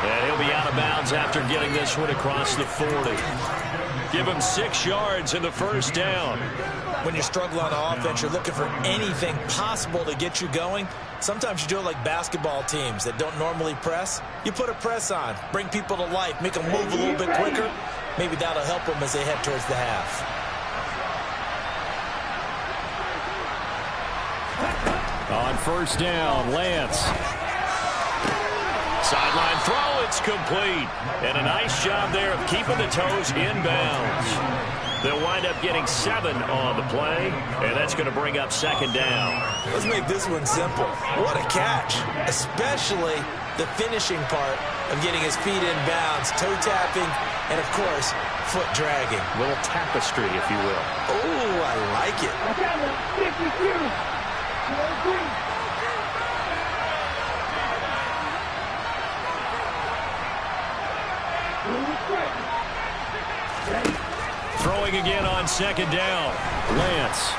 And he'll be out of bounds after getting this one across the 40. Give him 6 yards in the 1st down. When you struggle on offense, you're looking for anything possible to get you going. Sometimes you do it like basketball teams that don't normally press. You put a press on, bring people to life, make them move a little bit quicker. Maybe that'll help them as they head towards the half. On 1st down, Lance. Sideline throw, it's complete. And a nice job there of keeping the toes inbounds. They'll wind up getting 7 on the play, and that's going to bring up 2nd down. Let's make this one simple. What a catch, especially the finishing part of getting his feet in bounds, toe tapping, and, of course, foot dragging. A little tapestry, if you will. Oh, I like it. Throwing again on 2nd down. Lance.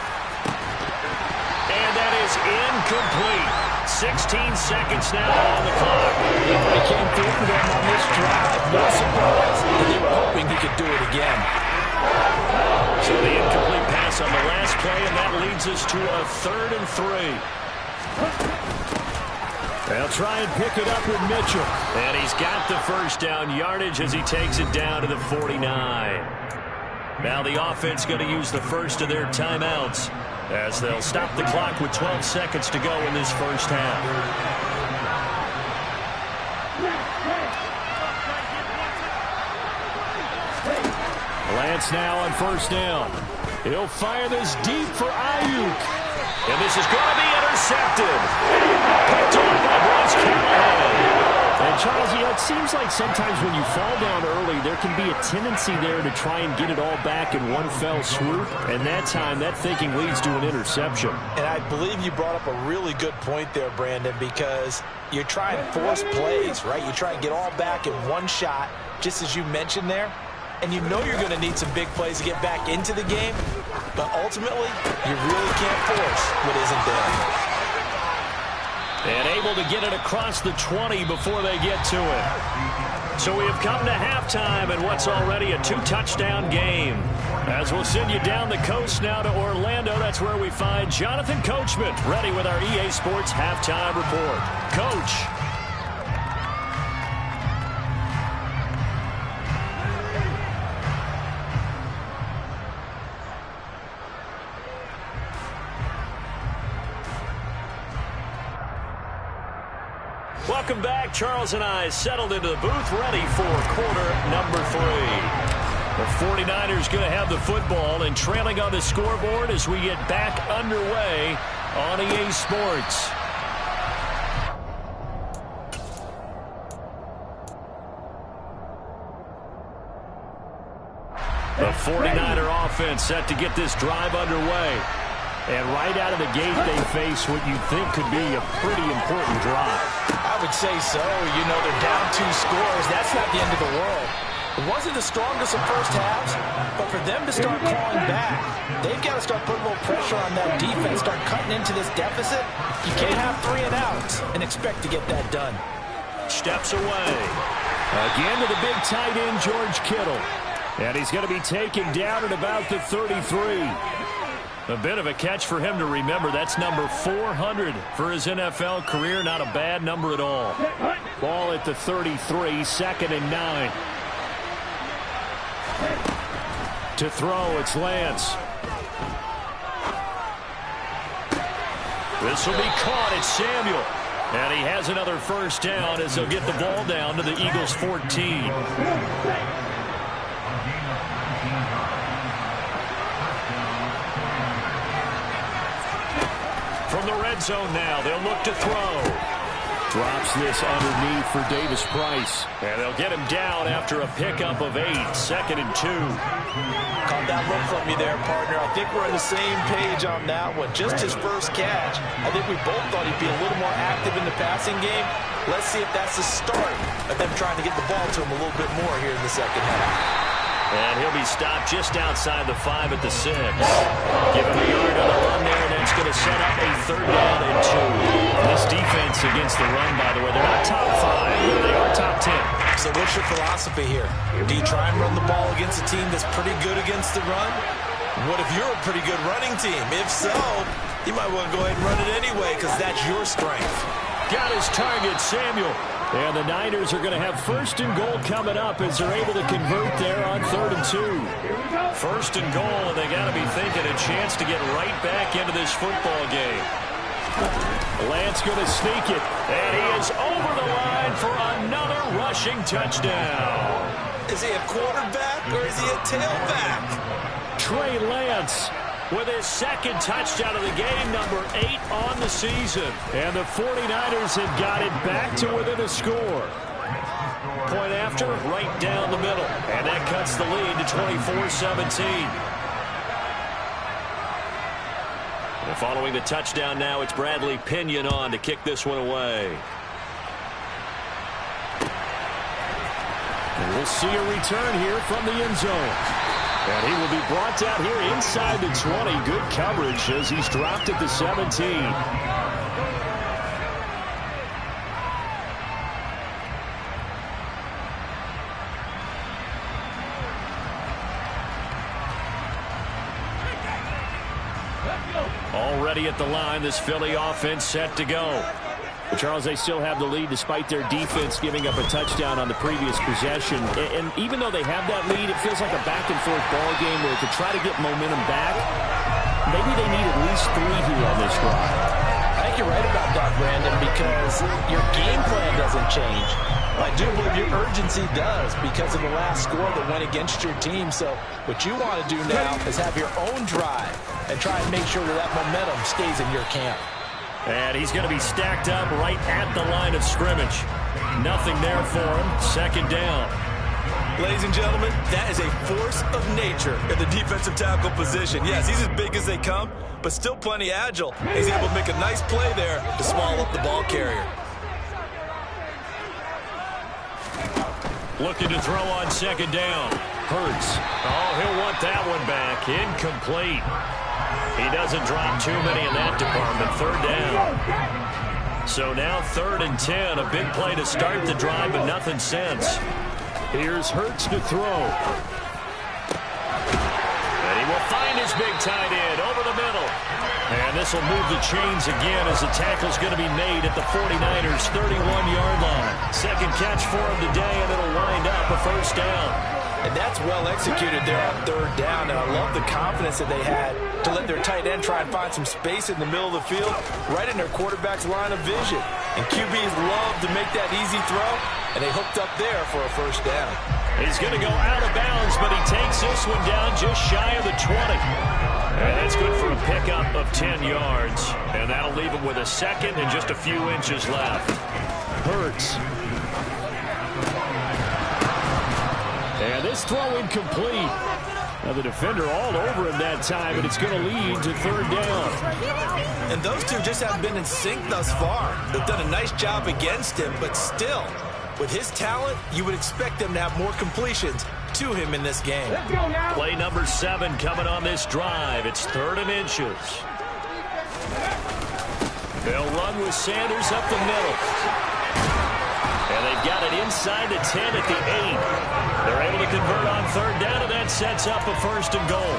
And that is incomplete. 16 seconds now on the clock. He came through for them on this drive. No surprise. They were hoping he could do it again. So the incomplete pass on the last play, and that leads us to a 3rd and 3. They'll try and pick it up with Mitchell. And he's got the 1st down yardage as he takes it down to the 49. Now the offense going to use the first of their timeouts as they'll stop the clock with 12 seconds to go in this 1st half. Lance now on 1st down. He'll fire this deep for Ayuk. And this is going to be intercepted. Picked off by Bryce Callahan. And, Charles, you know, it seems like sometimes when you fall down early, there can be a tendency there to try and get it all back in one fell swoop. And that time, that thinking leads to an interception. And I believe you brought up a really good point there, Brandon, because you're trying to force plays, right? You try and get all back in one shot, just as you mentioned there. and you know you're going to need some big plays to get back into the game, but ultimately, you really can't force what isn't there. And able to get it across the 20 before they get to it. So we have come to halftime in what's already a 2-touchdown game. As we'll send you down the coast now to Orlando, that's where we find Jonathan Coachman ready with our EA Sports Halftime Report. Coach. Welcome back. Charles and I settled into the booth, ready for quarter number 3. The 49ers going to have the football and trailing on the scoreboard as we get back underway on EA Sports. The 49er offense set to get this drive underway. And right out of the gate, they face what you think could be a pretty important drive. I would say so. You know, they're down 2 scores. That's not the end of the world. It wasn't the strongest of first halves, but for them to start clawing back, they've got to start putting a little pressure on that defense, start cutting into this deficit. You can't have 3 and outs and expect to get that done. Steps away. Again to the big tight end, George Kittle. And he's going to be taken down at about the 33. A bit of a catch for him to remember. That's number 400 for his NFL career. Not a bad number at all. Ball at the 33, 2nd and 9. To throw, it's Lance. This will be caught. It's Samuel. And he has another first down as they'll get the ball down to the Eagles' 14. From the red zone now, they'll look to throw. Drops this underneath for Davis Price. And they'll get him down after a pickup of 8, 2nd and 2. Caught that look from you there, partner. I think we're on the same page on that one. Just his first catch. I think we both thought he'd be a little more active in the passing game. Let's see if that's the start of them trying to get the ball to him a little bit more here in the second half. And he'll be stopped just outside the 5 at the 6. Give him a yard on the run there, and that's going to set up a 3rd down and 2. This defense against the run, by the way, they're not top 5, but they are top 10. So what's your philosophy here? Do you try and run the ball against a team that's pretty good against the run? What if you're a pretty good running team? If so, you might want to go ahead and run it anyway because that's your strength. Got his target, Samuel. And the Niners are going to have 1st and goal coming up as they're able to convert there on 3rd and 2. 1st and goal, and they got to be thinking a chance to get right back into this football game. Lance going to sneak it, and he is over the line for another rushing touchdown. Is he a quarterback or is he a tailback? Trey Lance with his 2nd touchdown of the game, number 8 on the season. And the 49ers have got it back to within a score. Point after, right down the middle. And that cuts the lead to 24-17. And following the touchdown now, it's Bradley Pinion on to kick this one away. And we'll see a return here from the end zone. And he will be brought down here inside the 20. Good coverage as he's dropped at the 17. Already at the line, this Philly offense set to go. But Charles, they still have the lead despite their defense giving up a touchdown on the previous possession. And even though they have that lead, it feels like a back-and-forth ball game where to try to get momentum back, maybe they need at least 3 here on this drive. I think you're right about that, Brandon, because your game plan doesn't change. I do believe your urgency does because of the last score that went against your team. So what you want to do now is have your own drive and try and make sure that momentum stays in your camp. And he's going to be stacked up right at the line of scrimmage. Nothing there for him. 2nd down. Ladies and gentlemen, that is a force of nature in the defensive tackle position. Yes, he's as big as they come, but still plenty agile. He's able to make a nice play there to swallow up the ball carrier. Looking to throw on 2nd down. Hurts. Oh, he'll want that one back. Incomplete. He doesn't drop too many in that department. Third down. So now 3rd and 10. A big play to start the drive, but nothing since. Here's Hurts to throw. And he will find his big tight end over the middle. And this will move the chains again as the tackle's going to be made at the 49ers' 31-yard line. Second catch for him today, and it'll wind up a first down. And that's well executed there on 3rd down, and I love the confidence that they had to let their tight end try and find some space in the middle of the field, right in their quarterback's line of vision. And QBs love to make that easy throw, and they hooked up there for a first down. He's going to go out of bounds, but he takes this one down just shy of the 20. And that's good for a pickup of 10 yards. And that'll leave him with a second and just a few inches left. Hurts. And this throw incomplete. Now the defender all over him that time, and it's going to lead to 3rd down. And those two just haven't been in sync thus far. They've done a nice job against him, but still, with his talent, you would expect them to have more completions to him in this game. Play number 7 coming on this drive. It's 3rd and inches. They'll run with Sanders up the middle. And they've got it inside the 10 at the 8. They're able to convert on 3rd down, and that sets up a 1st and goal.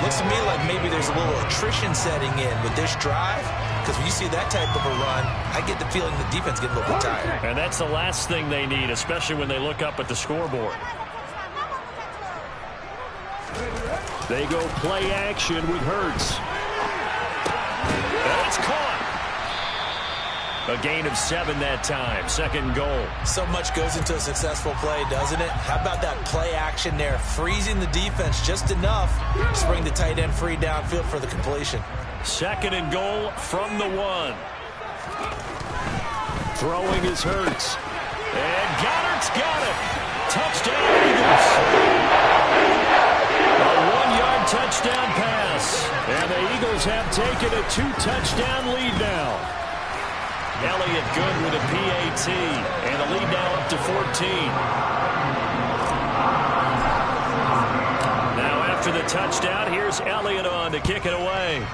Looks to me like maybe there's a little attrition setting in with this drive, because when you see that type of a run, I get the feeling the defense getting a little bit tired. And that's the last thing they need, especially when they look up at the scoreboard. They go play action with Hurts. And it's caught. A gain of 7 that time. 2nd goal. So much goes into a successful play, doesn't it? How about that play action there? Freezing the defense just enough to bring the tight end free downfield for the completion. 2nd and goal from the 1. Throwing is Hurts. And Goddard's got it. Touchdown, Eagles. A 1-yard touchdown pass. And the Eagles have taken a 2-touchdown lead now. Elliott good with a PAT. And the lead now up to 14. Now after the touchdown, here's Elliott on to kick it away.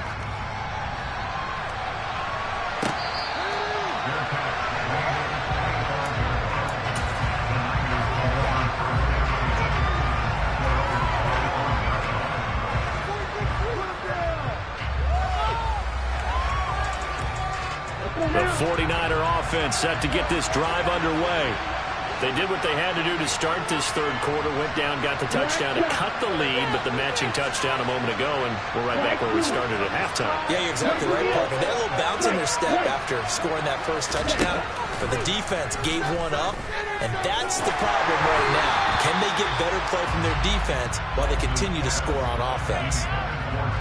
The 49er offense set to get this drive underway. They did what they had to do to start this 3rd quarter, went down, got the touchdown to cut the lead, but the matching touchdown a moment ago, and we're right back where we started at halftime. Yeah, you're exactly right, partner. They had a little bounce in their step after scoring that first touchdown, but the defense gave one up, and that's the problem right now. Can they get better play from their defense while they continue to score on offense?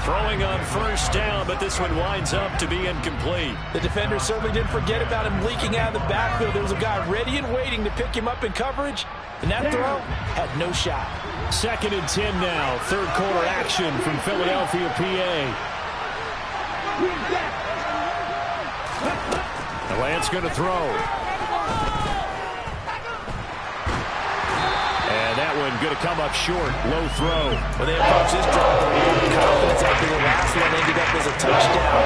Throwing on 1st down, but this one winds up to be incomplete. The defender certainly didn't forget about him leaking out of the backfield. There was a guy ready and waiting to pick him up in coverage, and that throw had no shot. 2nd and 10 now. 3rd quarter action from Philadelphia, PA. Lance going to throw. And that one going to come up short. Low throw. When they approach this drive, with a lot of confidence after the last one ended up as a touchdown.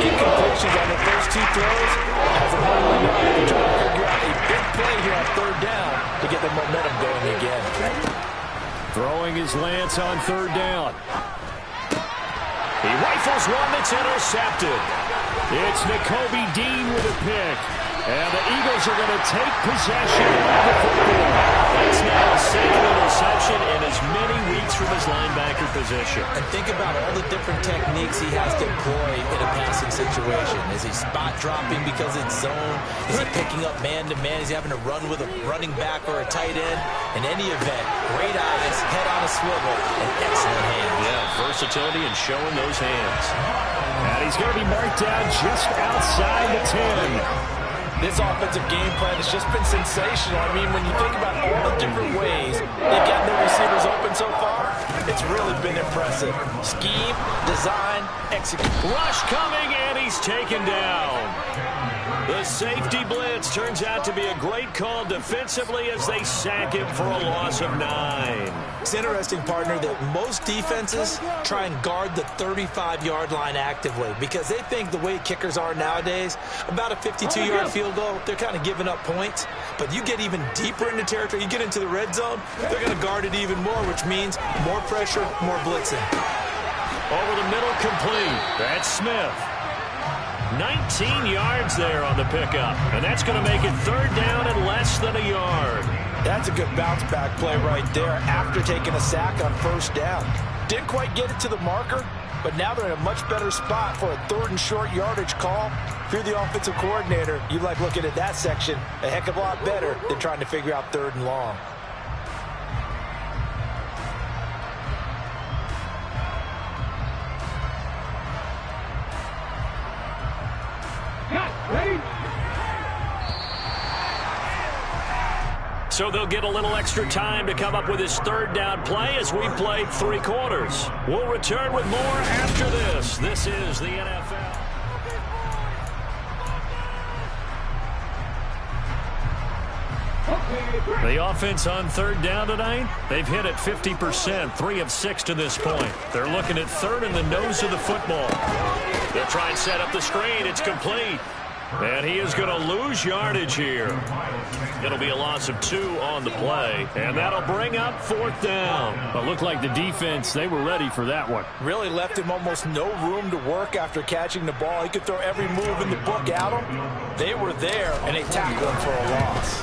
Incompletions on the first 2 throws has a hole in it. They're trying to figure out a big play here on 3rd down to get the momentum going again. Throwing his Lance on 3rd down. He rifles one that's intercepted. It's Nakobe Dean with a pick. And the Eagles are going to take possession of the football. That's now a 2nd interception in as many weeks from his linebacker position. And think about all the different techniques he has to employ in a passing situation. Is he spot dropping because it's zone? Is he picking up man-to-man? Is he having to run with a running back or a tight end? In any event, great eyes, head on a swivel, and excellent hands. Yeah, versatility and showing those hands. And he's going to be marked down just outside the 10. This offensive game plan has just been sensational. I mean, when you think about all the different ways they've gotten their receivers open so far, it's really been impressive. Scheme, design, execute. Rush coming, and he's taken down. The safety blitz turns out to be a great call defensively as they sack him for a loss of 9. It's interesting, partner, that most defenses try and guard the 35-yard line actively because they think the way kickers are nowadays, about a 52-yard field goal, they're kind of giving up points. But you get even deeper into territory, you get into the red zone, they're going to guard it even more, which means more pressure, more blitzing. Over the middle, complete. That's Smith. 19 yards there on the pickup, and that's going to make it 3rd down and less than a yard. That's a good bounce-back play right there after taking a sack on 1st down. Didn't quite get it to the marker, but now they're in a much better spot for a 3rd and short yardage call. If you're the offensive coordinator, you like looking at that section a heck of a lot better than trying to figure out 3rd and long. So they'll get a little extra time to come up with his 3rd down play as we played 3 quarters. We'll return with more after this. This is the NFL. The offense on 3rd down tonight, they've hit it 50%, 3 of 6 to this point. They're looking at 3rd in the nose of the football. They'll try and set up the screen. It's complete. And he is going to lose yardage here. It'll be a loss of 2 on the play, and that'll bring up 4th down. It looked like the defense, they were ready for that one. Really left him almost no room to work after catching the ball. He could throw every move in the book at him. They were there, and they tackled him for a loss.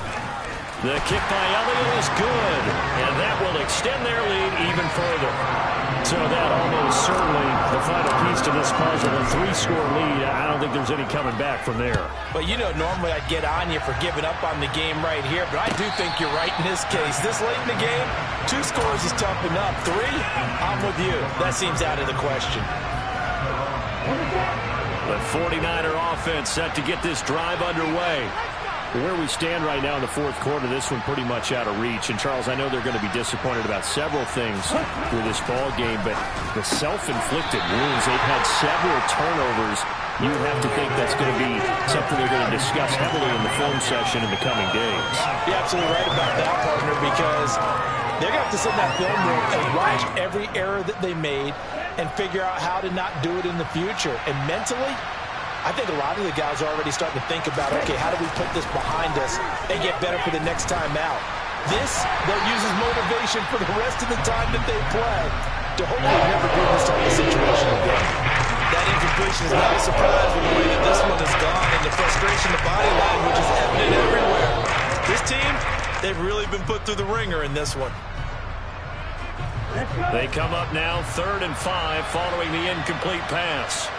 The kick by Elliott is good, and that will extend their lead even further. So that almost certainly the final piece to this puzzle, a 3-score lead. I don't think there's any coming back from there. But, you know, normally I'd get on you for giving up on the game right here, but I do think you're right in this case. This late in the game, 2 scores is tough enough. 3, I'm with you. That seems out of the question. The 49er offense set to get this drive underway. Where we stand right now in the 4th quarter, this one pretty much out of reach. And, Charles, I know they're going to be disappointed about several things with this ball game, but the self-inflicted wounds, they've had several turnovers. You have to think that's going to be something they're going to discuss heavily in the film session in the coming days. You're absolutely right about that, partner, because they're going to have to sit in that film room and watch every error that they made and figure out how to not do it in the future. And mentally, I think a lot of the guys are already starting to think about, okay, how do we put this behind us and get better for the next time out? This, they'll use as motivation for the rest of the time that they play to hopefully never be in this type of situation again. That incompletion is not a surprise with the way that this one has gone and the frustration, the body language is evident everywhere. This team, they've really been put through the ringer in this one. They come up now 3rd and 5 following the incomplete pass.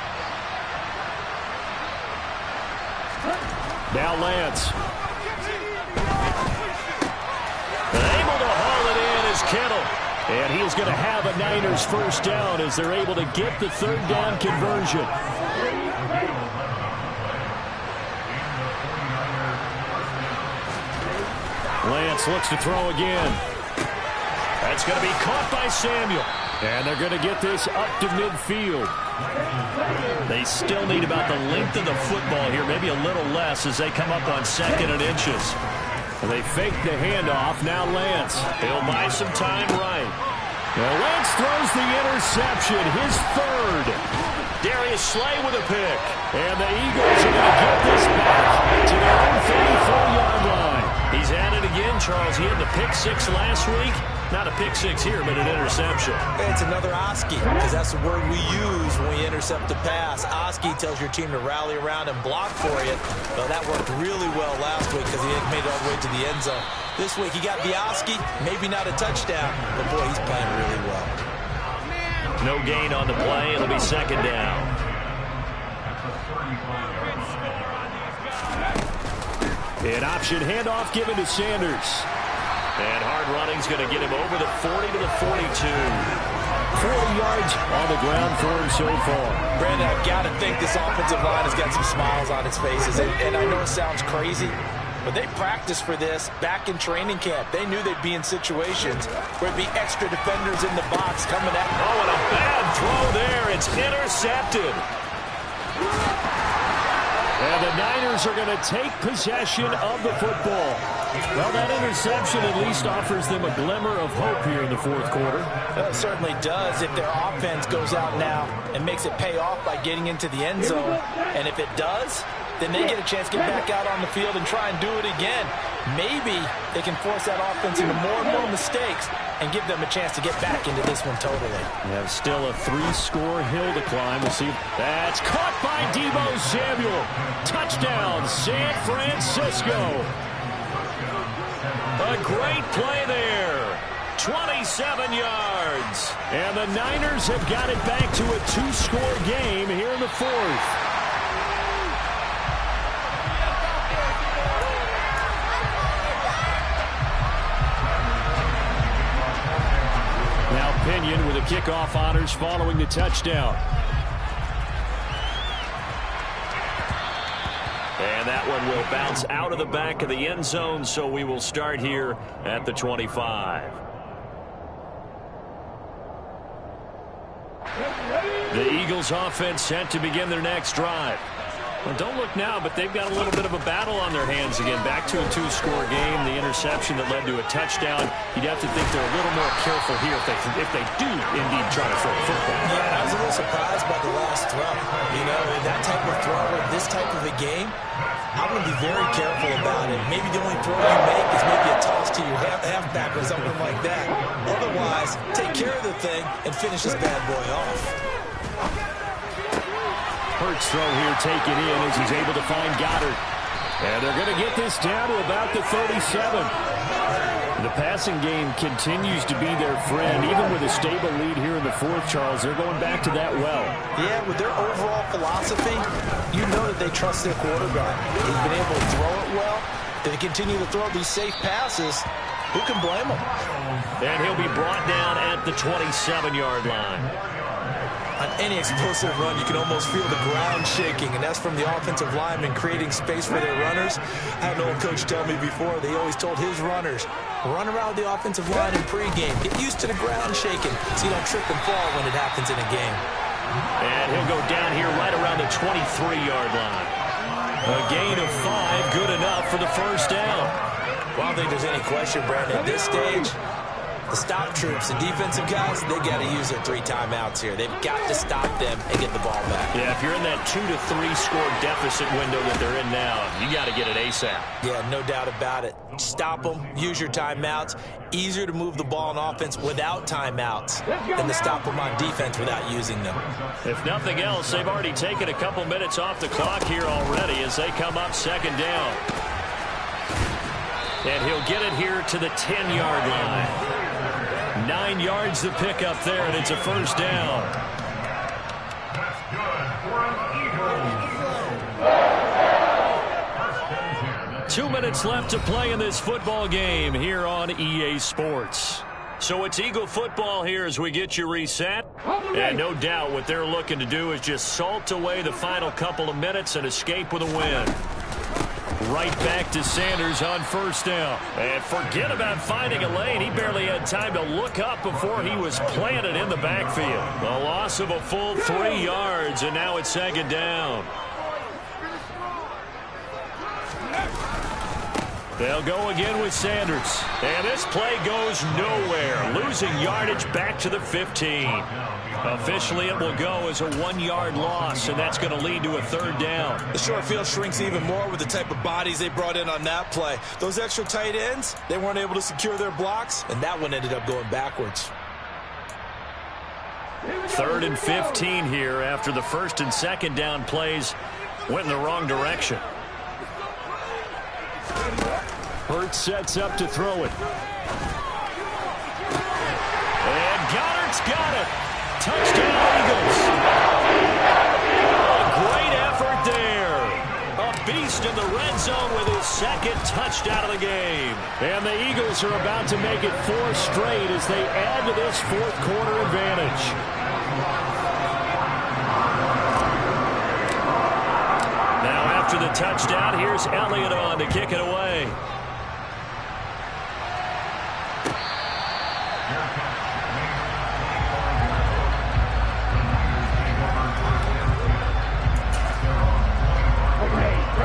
Now Lance. Able to haul it in is Kittle. And he is going to have a Niners 1st down as they're able to get the 3rd down conversion. Lance looks to throw again. That's going to be caught by Samuel. And they're going to get this up to midfield. They still need about the length of the football here, maybe a little less as they come up on 2nd and inches. And they fake the handoff. Now Lance. He'll buy some time right. Well, Lance throws the interception, his 3rd. Darius Slay with a pick. And the Eagles are going to get this back to their own 34-yard line. He's at it again, Charles. He had the pick 6 last week. Not a pick 6 here, but an interception. It's another Oski, because that's the word we use when we intercept a pass. Oski tells your team to rally around and block for you. Well, that worked really well last week because he made it all the way to the end zone. This week he got the Oski, maybe not a touchdown, but boy, he's playing really well. No gain on the play. It'll be 2nd down. An option handoff given to Sanders. And hard running's going to get him over the 40 to the 42. 40 yards on the ground for him so far. Brandon, I've got to think this offensive line has got some smiles on its faces. And I know it sounds crazy, but they practiced for this back in training camp. They knew they'd be in situations where there'd be extra defenders in the box coming at them. Oh, and a bad throw there. It's intercepted. And the Niners Niners are going to take possession of the football. Well, that interception at least offers them a glimmer of hope here in the fourth quarter. It certainly does if their offense goes out now and makes it pay off by getting into the end zone. And if it does, then they get a chance to get back out on the field and try and do it again. Maybe they can force that offense into more and more mistakes and give them a chance to get back into this one totally. We have still a 3-score hill to climb. We'll see. That's caught by Deebo Samuel. Touchdown, San Francisco. A great play there. 27 yards. And the Niners have got it back to a 2-score game here in the fourth. Now Pinion with the kickoff honors following the touchdown. And that one will bounce out of the back of the end zone, so we will start here at the 25. The Eagles offense set to begin their next drive. Well, don't look now, but they've got a little bit of a battle on their hands again. Back to a 2-score game. The interception that led to a touchdown. You'd have to think they're a little more careful here if they do indeed try to throw a football. Yeah, I was a little surprised by the last throw. You know, that type of throw with this type of a game, I'm going to be very careful about it. Maybe the only throw you make is maybe a toss to your halfback or something like that. Otherwise, take care of the thing and finish this bad boy off. Hurts throw here taken in as he's able to find Goddard. And they're going to get this down to about the 37. The passing game continues to be their friend. Even with a stable lead here in the fourth, Charles, they're going back to that well. Yeah, with their overall philosophy, you know that they trust their quarterback. He's been able to throw it well. They continue to throw these safe passes. Who can blame him? And he'll be brought down at the 27-yard line. On any explosive run, you can almost feel the ground shaking, and that's from the offensive linemen creating space for their runners. I had an old coach tell me before, they always told his runners, run around the offensive line in pregame. Get used to the ground shaking so you don't trip and fall when it happens in a game. And he'll go down here right around the 23-yard line. A gain of 5, good enough for the first down. Well, I don't think there's any question, Brandon, at this stage, the stop troops, the defensive guys, they got to use their 3 timeouts here. They've got to stop them and get the ball back. Yeah, if you're in that 2 to 3 score deficit window that they're in now, you got to get it ASAP. Yeah, no doubt about it. Stop them, use your timeouts. Easier to move the ball on offense without timeouts than to stop them on defense without using them. If nothing else, they've already taken a couple minutes off the clock here already as they come up second down. And he'll get it here to the 10-yard line. 9 yards to pick up there, and it's a first down. Two minutes left to play in this football game here on EA Sports. So it's Eagle football here as we get you reset. And no doubt what they're looking to do is just salt away the final couple of minutes and escape with a win. Right back to Sanders on first down. And forget about finding a lane. He barely had time to look up before he was planted in the backfield. A loss of a full 3 yards, and now it's second down. They'll go again with Sanders. And this play goes nowhere. Losing yardage back to the 15. Officially, it will go as a 1-yard loss, and that's going to lead to a third down. The short field shrinks even more with the type of bodies they brought in on that play. Those extra tight ends, they weren't able to secure their blocks, and that one ended up going backwards. 3rd and 15 here after the first and second down plays went in the wrong direction. Hurts sets up to throw it. And Goddard's got it. Touchdown, Eagles. A great effort there. A beast in the red zone with his second touchdown of the game. And the Eagles are about to make it 4 straight as they add to this fourth quarter advantage. Now after the touchdown, here's Elliott on to kick it away.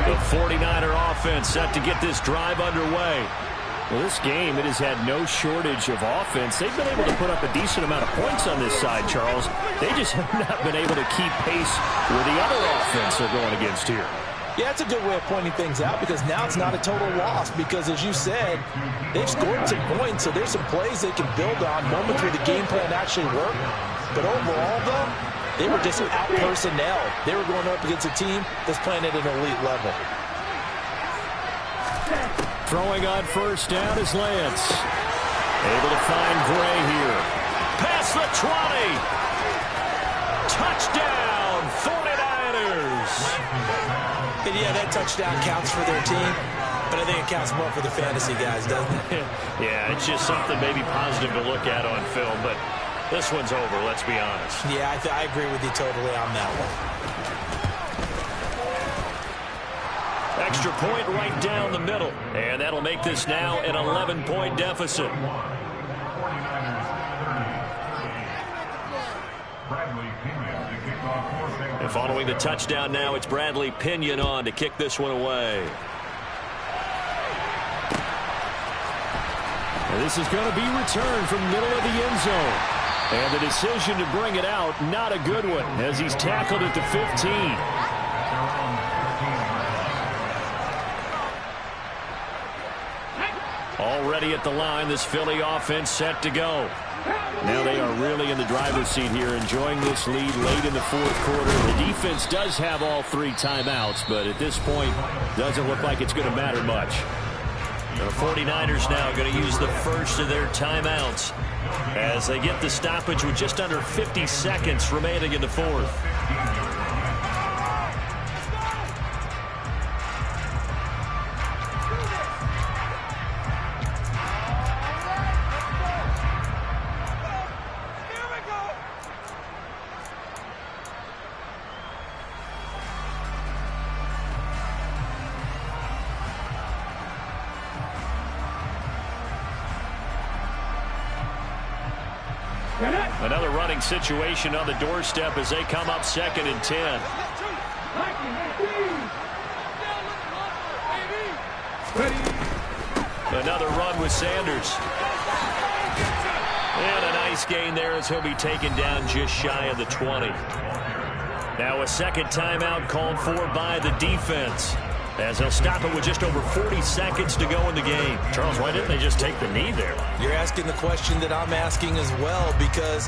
The offense set to get this drive underway. Well, this game, it has had no shortage of offense. They've been able to put up a decent amount of points on this side, Charles. They just have not been able to keep pace with the other offense they're going against here. Yeah, it's a good way of pointing things out because now it's not a total loss because, as you said, they've scored some points, so there's some plays they can build on, moments where the game plan actually worked. But overall, though, they were just out-personnel. They were going up against a team that's playing at an elite level. Throwing on first down is Lance. Able to find Gray here. Past the 20. Touchdown, 49ers. And yeah, that touchdown counts for their team, but I think it counts more for the fantasy guys, doesn't it? Yeah, it's just something maybe positive to look at on film, but this one's over, let's be honest. Yeah, I agree with you totally on that one. Extra point right down the middle, and that'll make this now an 11-point deficit. And following the touchdown now, it's Bradley Pinion on to kick this one away. And this is going to be returned from the middle of the end zone. And the decision to bring it out, not a good one, as he's tackled at the 15. Already at the line, this Philly offense set to go. Now they are really in the driver's seat here, enjoying this lead late in the fourth quarter. The defense does have all 3 timeouts, but at this point, doesn't look like it's going to matter much. The 49ers now going to use the first of their timeouts as they get the stoppage with just under 50 seconds remaining in the fourth. Another running situation on the doorstep as they come up 2nd and 10. Another run with Sanders. And a nice gain there as he'll be taken down just shy of the 20. Now a second timeout called for by the defense, as they'll stop it with just over 40 seconds to go in the game. Charles, why didn't they just take the knee there? You're asking the question that I'm asking as well, because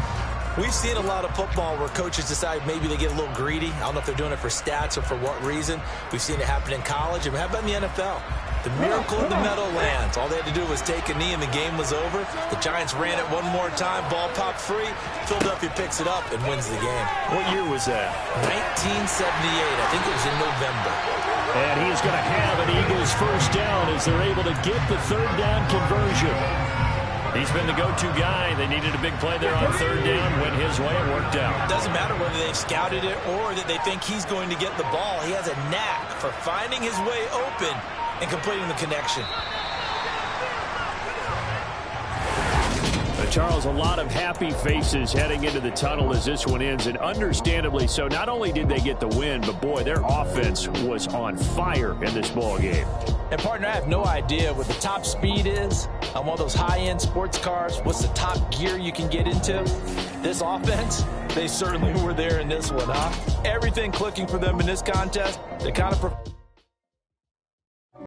we've seen a lot of football where coaches decide maybe they get a little greedy. I don't know if they're doing it for stats or for what reason. We've seen it happen in college. And how about in the NFL? The miracle in the Meadowlands. All they had to do was take a knee and the game was over. The Giants ran it one more time. Ball popped free. Philadelphia picks it up and wins the game. What year was that? 1978. I think it was in November. And he is going to have an Eagles first down as they're able to get the third down conversion. He's been the go-to guy. They needed a big play there on third down. Went his way. It worked out. It doesn't matter whether they've scouted it or that they think he's going to get the ball. He has a knack for finding his way open and completing the connection. Charles, a lot of happy faces heading into the tunnel as this one ends, and understandably so. Not only did they get the win, but boy, their offense was on fire in this ball game. And partner, I have no idea what the top speed is on one of those high-end sports cars. What's the top gear you can get into? This offense, they certainly were there in this one, huh? Everything clicking for them in this contest. They kind of